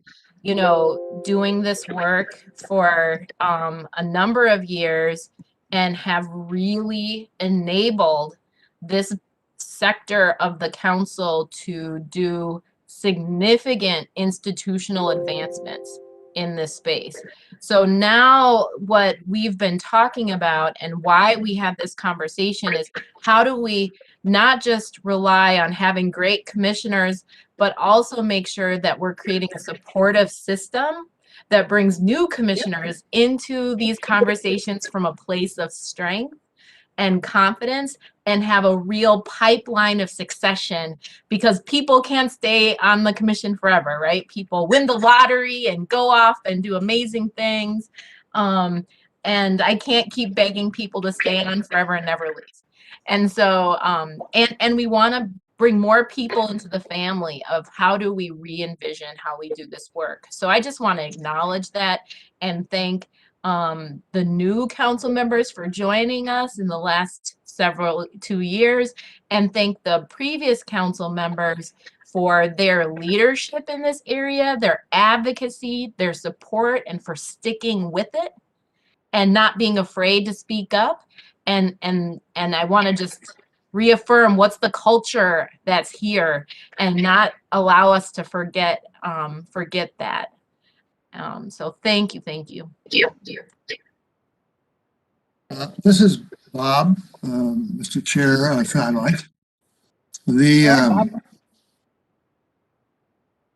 you know, doing this work for a number of years, and have really enabled this sector of the council to do significant institutional advancements in this space. So now what we've been talking about, and why we have this conversation, is how do we not just rely on having great commissioners, but also make sure that we're creating a supportive system that brings new commissioners into these conversations from a place of strength and confidence, and have a real pipeline of succession, because people can't stay on the commission forever, right? People win the lottery and go off and do amazing things. And I can't keep begging people to stay on forever and never leave. And so, and we want to bring more people into the family of how do we re-envision how we do this work. So I just want to acknowledge that and thank the new council members for joining us in the last 2 years, and thank the previous council members for their leadership in this area, their advocacy, their support, and for sticking with it and not being afraid to speak up. And I want to just reaffirm what's the culture that's here, and not allow us to forget that. So thank you. This is Bob, Mr. Chair, Satellite.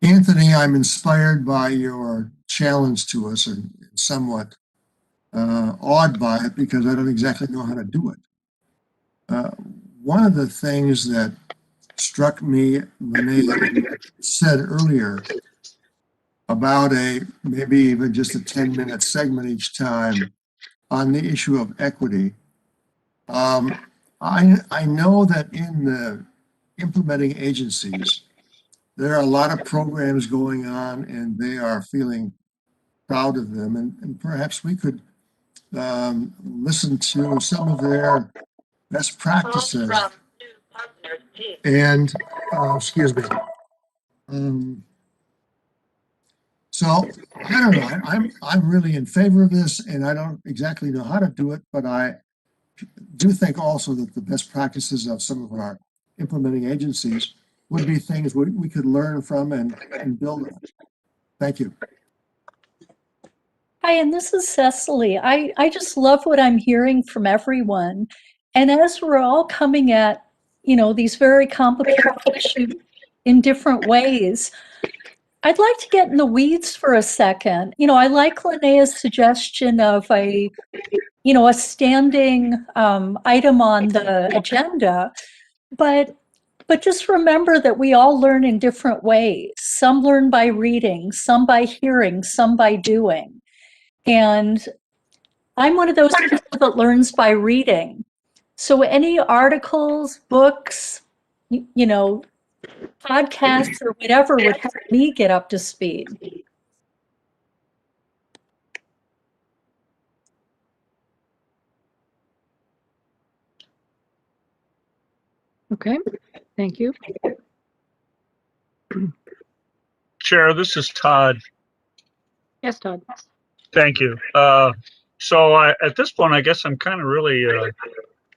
Anthony, I'm inspired by your challenge to us, and somewhat awed by it, because I don't exactly know how to do it. One of the things that struck me, Renee, that you said earlier about maybe even just a 10-minute segment each time on the issue of equity. I know that in the implementing agencies, there are a lot of programs going on, and they are feeling proud of them. And perhaps we could listen to some of their best practices. And, excuse me. So I don't know. I'm really in favor of this, and I don't exactly know how to do it, but I do think also that the best practices of some of our implementing agencies would be things we could learn from and build on. Thank you. Hi, and this is Cecily. I just love what I'm hearing from everyone. And as we're all coming at, you know, these very complicated issues in different ways, I'd like to get in the weeds for a second. You know, I like Linnea's suggestion of a standing item on the agenda, but just remember that we all learn in different ways. Some learn by reading, some by hearing, some by doing. And I'm one of those people that learns by reading. So any articles, books, podcasts or whatever would help me get up to speed. Okay, thank you. Chair, this is Todd. Yes, Todd. Thank you. So at this point, I guess I'm kind of really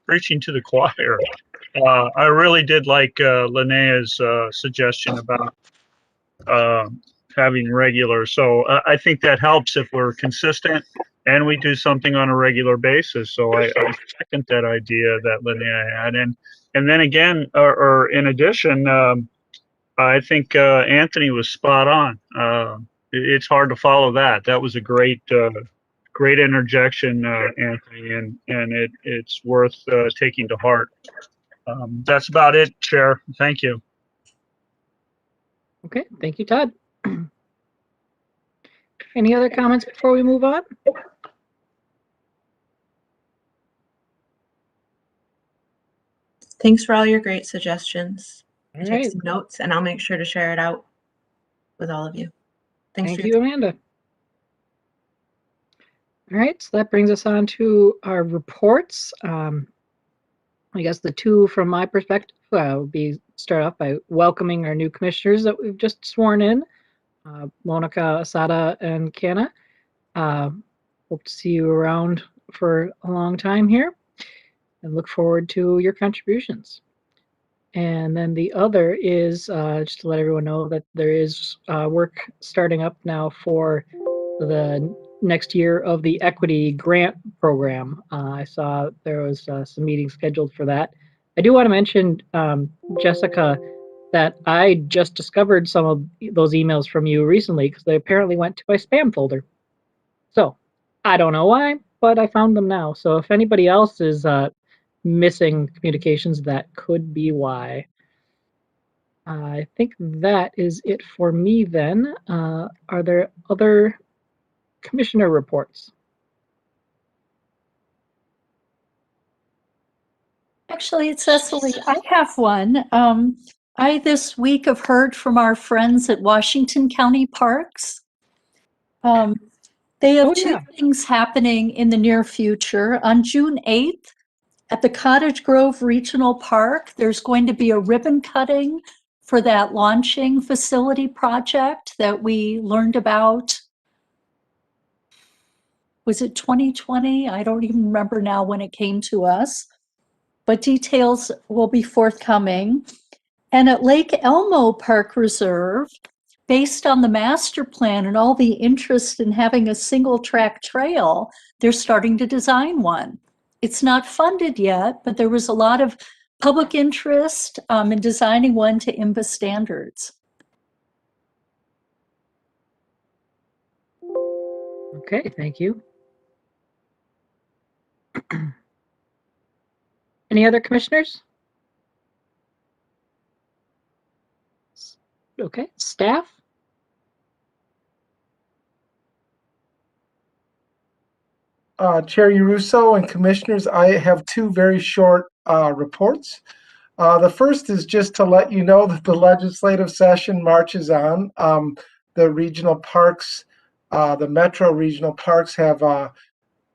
preaching to the choir. I really did like Linnea's suggestion about having regular. So I think that helps if we're consistent and we do something on a regular basis. So I second that idea that Linnea had. And then again, or in addition, I think Anthony was spot on. It's hard to follow that. That was a great interjection, Anthony, and it's worth taking to heart. That's about it, Chair. Thank you. Okay, thank you, Todd. Any other comments before we move on? Thanks for all your great suggestions. All Take right. some notes, and I'll make sure to share it out with all of you. Thanks Thank for you, Amanda. All right, so that brings us on to our reports. I guess the two from my perspective would be start off by welcoming our new commissioners that we've just sworn in, Monica, Asada, and Kiana. Hope to see you around for a long time here and look forward to your contributions. And then the other is just to let everyone know that there is work starting up now for the next year of the equity grant program. I saw there was some meetings scheduled for that. I do want to mention, Jessica, that I just discovered some of those emails from you recently because they apparently went to my spam folder. So I don't know why, but I found them now. So if anybody else is missing communications, that could be why. I think that is it for me then. Are there other commissioner reports? Actually, Cecily, I have one. I this week have heard from our friends at Washington County Parks. They have two things happening in the near future. On June 8th, at the Cottage Grove Regional Park, there's going to be a ribbon cutting for that launching facility project that we learned about. Was it 2020? I don't even remember now when it came to us, but details will be forthcoming. And at Lake Elmo Park Reserve, based on the master plan and all the interest in having a single track trail, they're starting to design one. It's not funded yet, but there was a lot of public interest in designing one to IMBA standards. Okay, thank you. Any other commissioners? Okay, staff? Chair Russo and commissioners, I have two very short reports. The first is just to let you know that the legislative session marches on. The regional parks, the metro regional parks have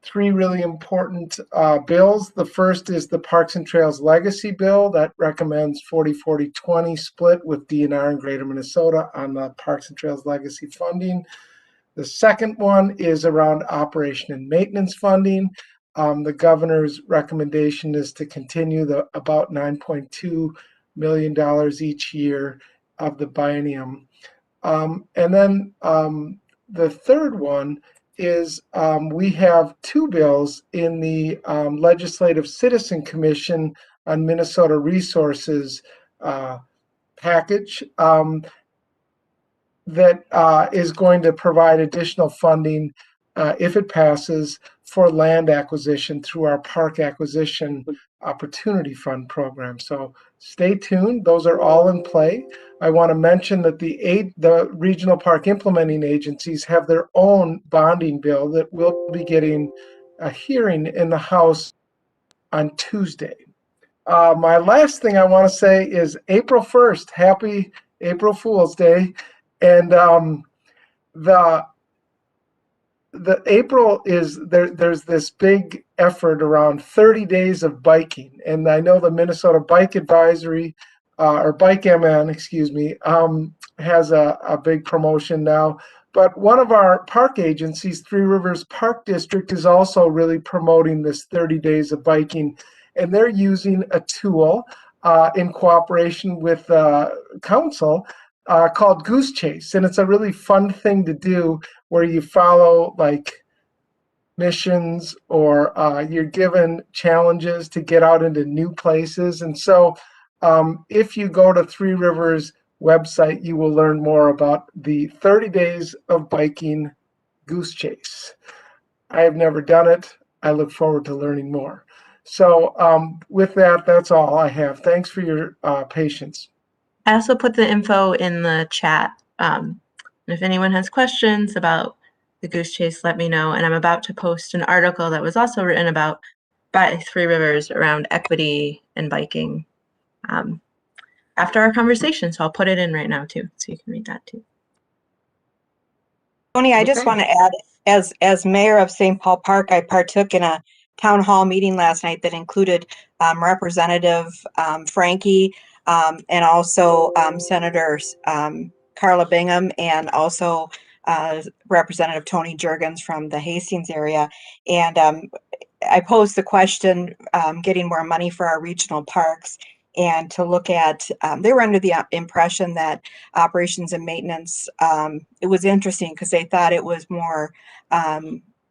three really important bills. The first is the Parks and Trails Legacy Bill that recommends 40-40-20 split with DNR and Greater Minnesota on the Parks and Trails Legacy funding. The second one is around operation and maintenance funding. The governor's recommendation is to continue the about $9.2 million each year of the biennium. And then the third one is we have two bills in the Legislative Citizen Commission on Minnesota Resources package that is going to provide additional funding if it passes for land acquisition through our Park Acquisition Opportunity Fund program. So stay tuned. Those are all in play. I want to mention that the regional park implementing agencies have their own bonding bill that will be getting a hearing in the House on Tuesday. My last thing I want to say is April 1st, happy April Fool's Day. And the April is there's this big effort around 30 days of biking. And I know the Minnesota Bike Advisory or Bike MN, excuse me, has a big promotion now. But one of our park agencies, Three Rivers Park District, is also really promoting this 30 days of biking. And they're using a tool in cooperation with council called Goose Chase. And it's a really fun thing to do where you follow like missions, or you're given challenges to get out into new places. And so if you go to Three Rivers website, you will learn more about the 30 Days of Biking Goose Chase. I have never done it. I look forward to learning more. So with that, that's all I have. Thanks for your patience. I also put the info in the chat. If anyone has questions about the Goose Chase, let me know. And I'm about to post an article that was also written about by Three Rivers around equity and biking after our conversation. So I'll put it in right now too, so you can read that too. Tony, I just want to add, as mayor of St. Paul Park, I partook in a town hall meeting last night that included Representative Frankie and also Senators Carla Bingham and also Representative Tony Jurgens from the Hastings area. And I posed the question, getting more money for our regional parks, and to look at, they were under the impression that operations and maintenance, it was interesting because they thought it was more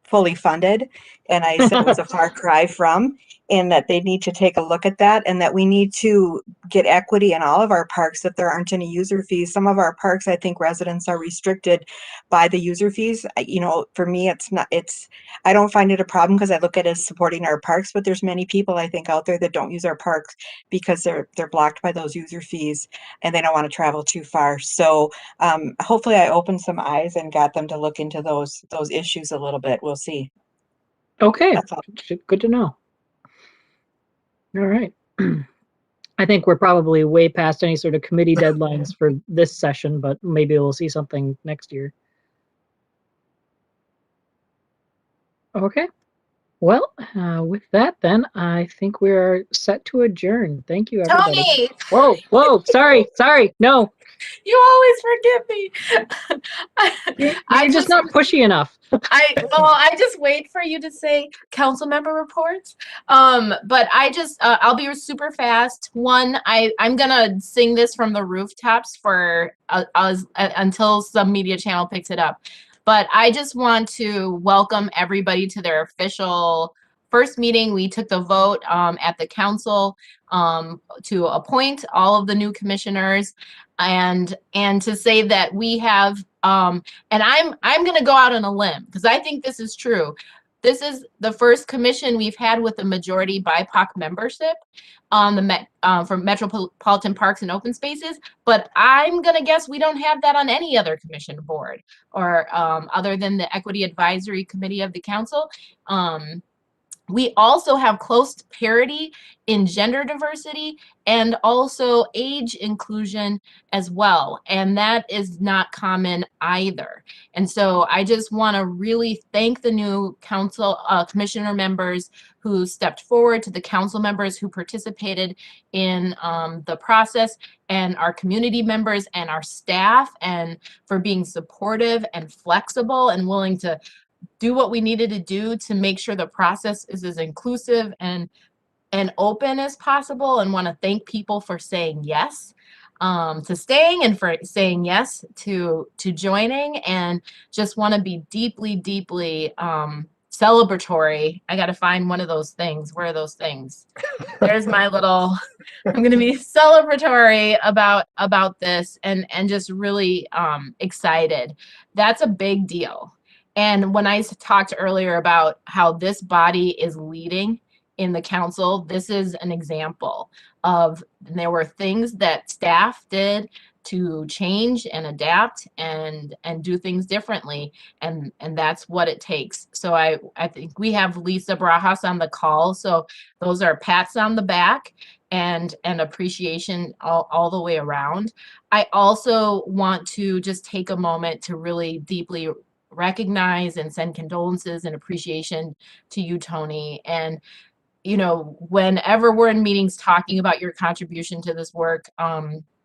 fully funded. And I said it was a far cry from, and that they need to take a look at that, and that we need to get equity in all of our parks if there aren't any user fees. Some of our parks, I think residents are restricted by the user fees. You know, for me, I don't find it a problem because I look at it as supporting our parks, but there's many people I think out there that don't use our parks because they're blocked by those user fees and they don't want to travel too far. So hopefully I opened some eyes and got them to look into those issues a little bit. We'll see. Okay, That's all. good to know. All right. I think we're probably way past any sort of committee deadlines for this session, but maybe we'll see something next year. Okay. Well, with that, then I think we're set to adjourn. Thank you, everybody. Tony! Whoa, sorry, no. You always forgive me. You're just not pushy enough. I just wait for you to say council member reports. But I just I'll be super fast. One, I'm gonna sing this from the rooftops for until some media channel picks it up. But I just want to welcome everybody to their official first meeting. We took the vote at the council to appoint all of the new commissioners, and to say that we have and I'm going to go out on a limb because I think this is true. This is the first commission we've had with a majority BIPOC membership on the for Metropolitan Parks and Open Spaces, but I'm going to guess we don't have that on any other commission board or other than the Equity Advisory Committee of the council. We also have close parity in gender diversity and also age inclusion as well. And that is not common either. And so I just want to really thank the new council commissioner members who stepped forward, to the council members who participated in the process, and our community members and our staff, and for being supportive and flexible and willing to do what we needed to do to make sure the process is as inclusive and open as possible. And want to thank people for saying yes to staying and for saying yes to joining, and just want to be deeply celebratory. I got to find one of those things. Where are those things? There's my little, I'm going to be celebratory about this, and just really excited. That's a big deal. And when I talked earlier about how this body is leading in the council, this is an example of, there were things that staff did to change and adapt and do things differently, and that's what it takes. So I think we have Lisa Barajas on the call, so those are pats on the back and appreciation all the way around. I also want to just take a moment to really deeply recognize and send condolences and appreciation to you, Tony. And you know, whenever we're in meetings talking about your contribution to this work,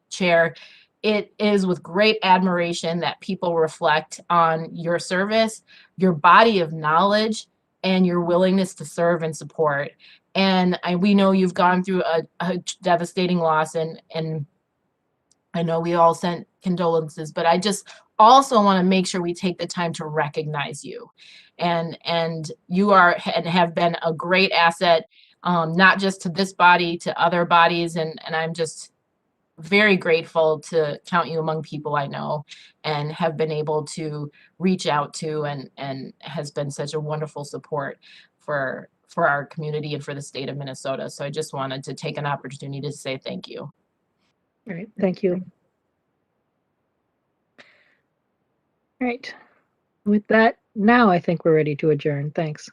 Chair, it is with great admiration that people reflect on your service, your body of knowledge, and your willingness to serve and support. And we know you've gone through a devastating loss, and I know we all sent condolences, but I just also want to make sure we take the time to recognize you. And you are and have been a great asset, not just to this body, to other bodies. And I'm just very grateful to count you among people I know and have been able to reach out to, and has been such a wonderful support for our community and for the state of Minnesota. So I just wanted to take an opportunity to say thank you. All right, thank you. All right. With that, now I think we're ready to adjourn. Thanks.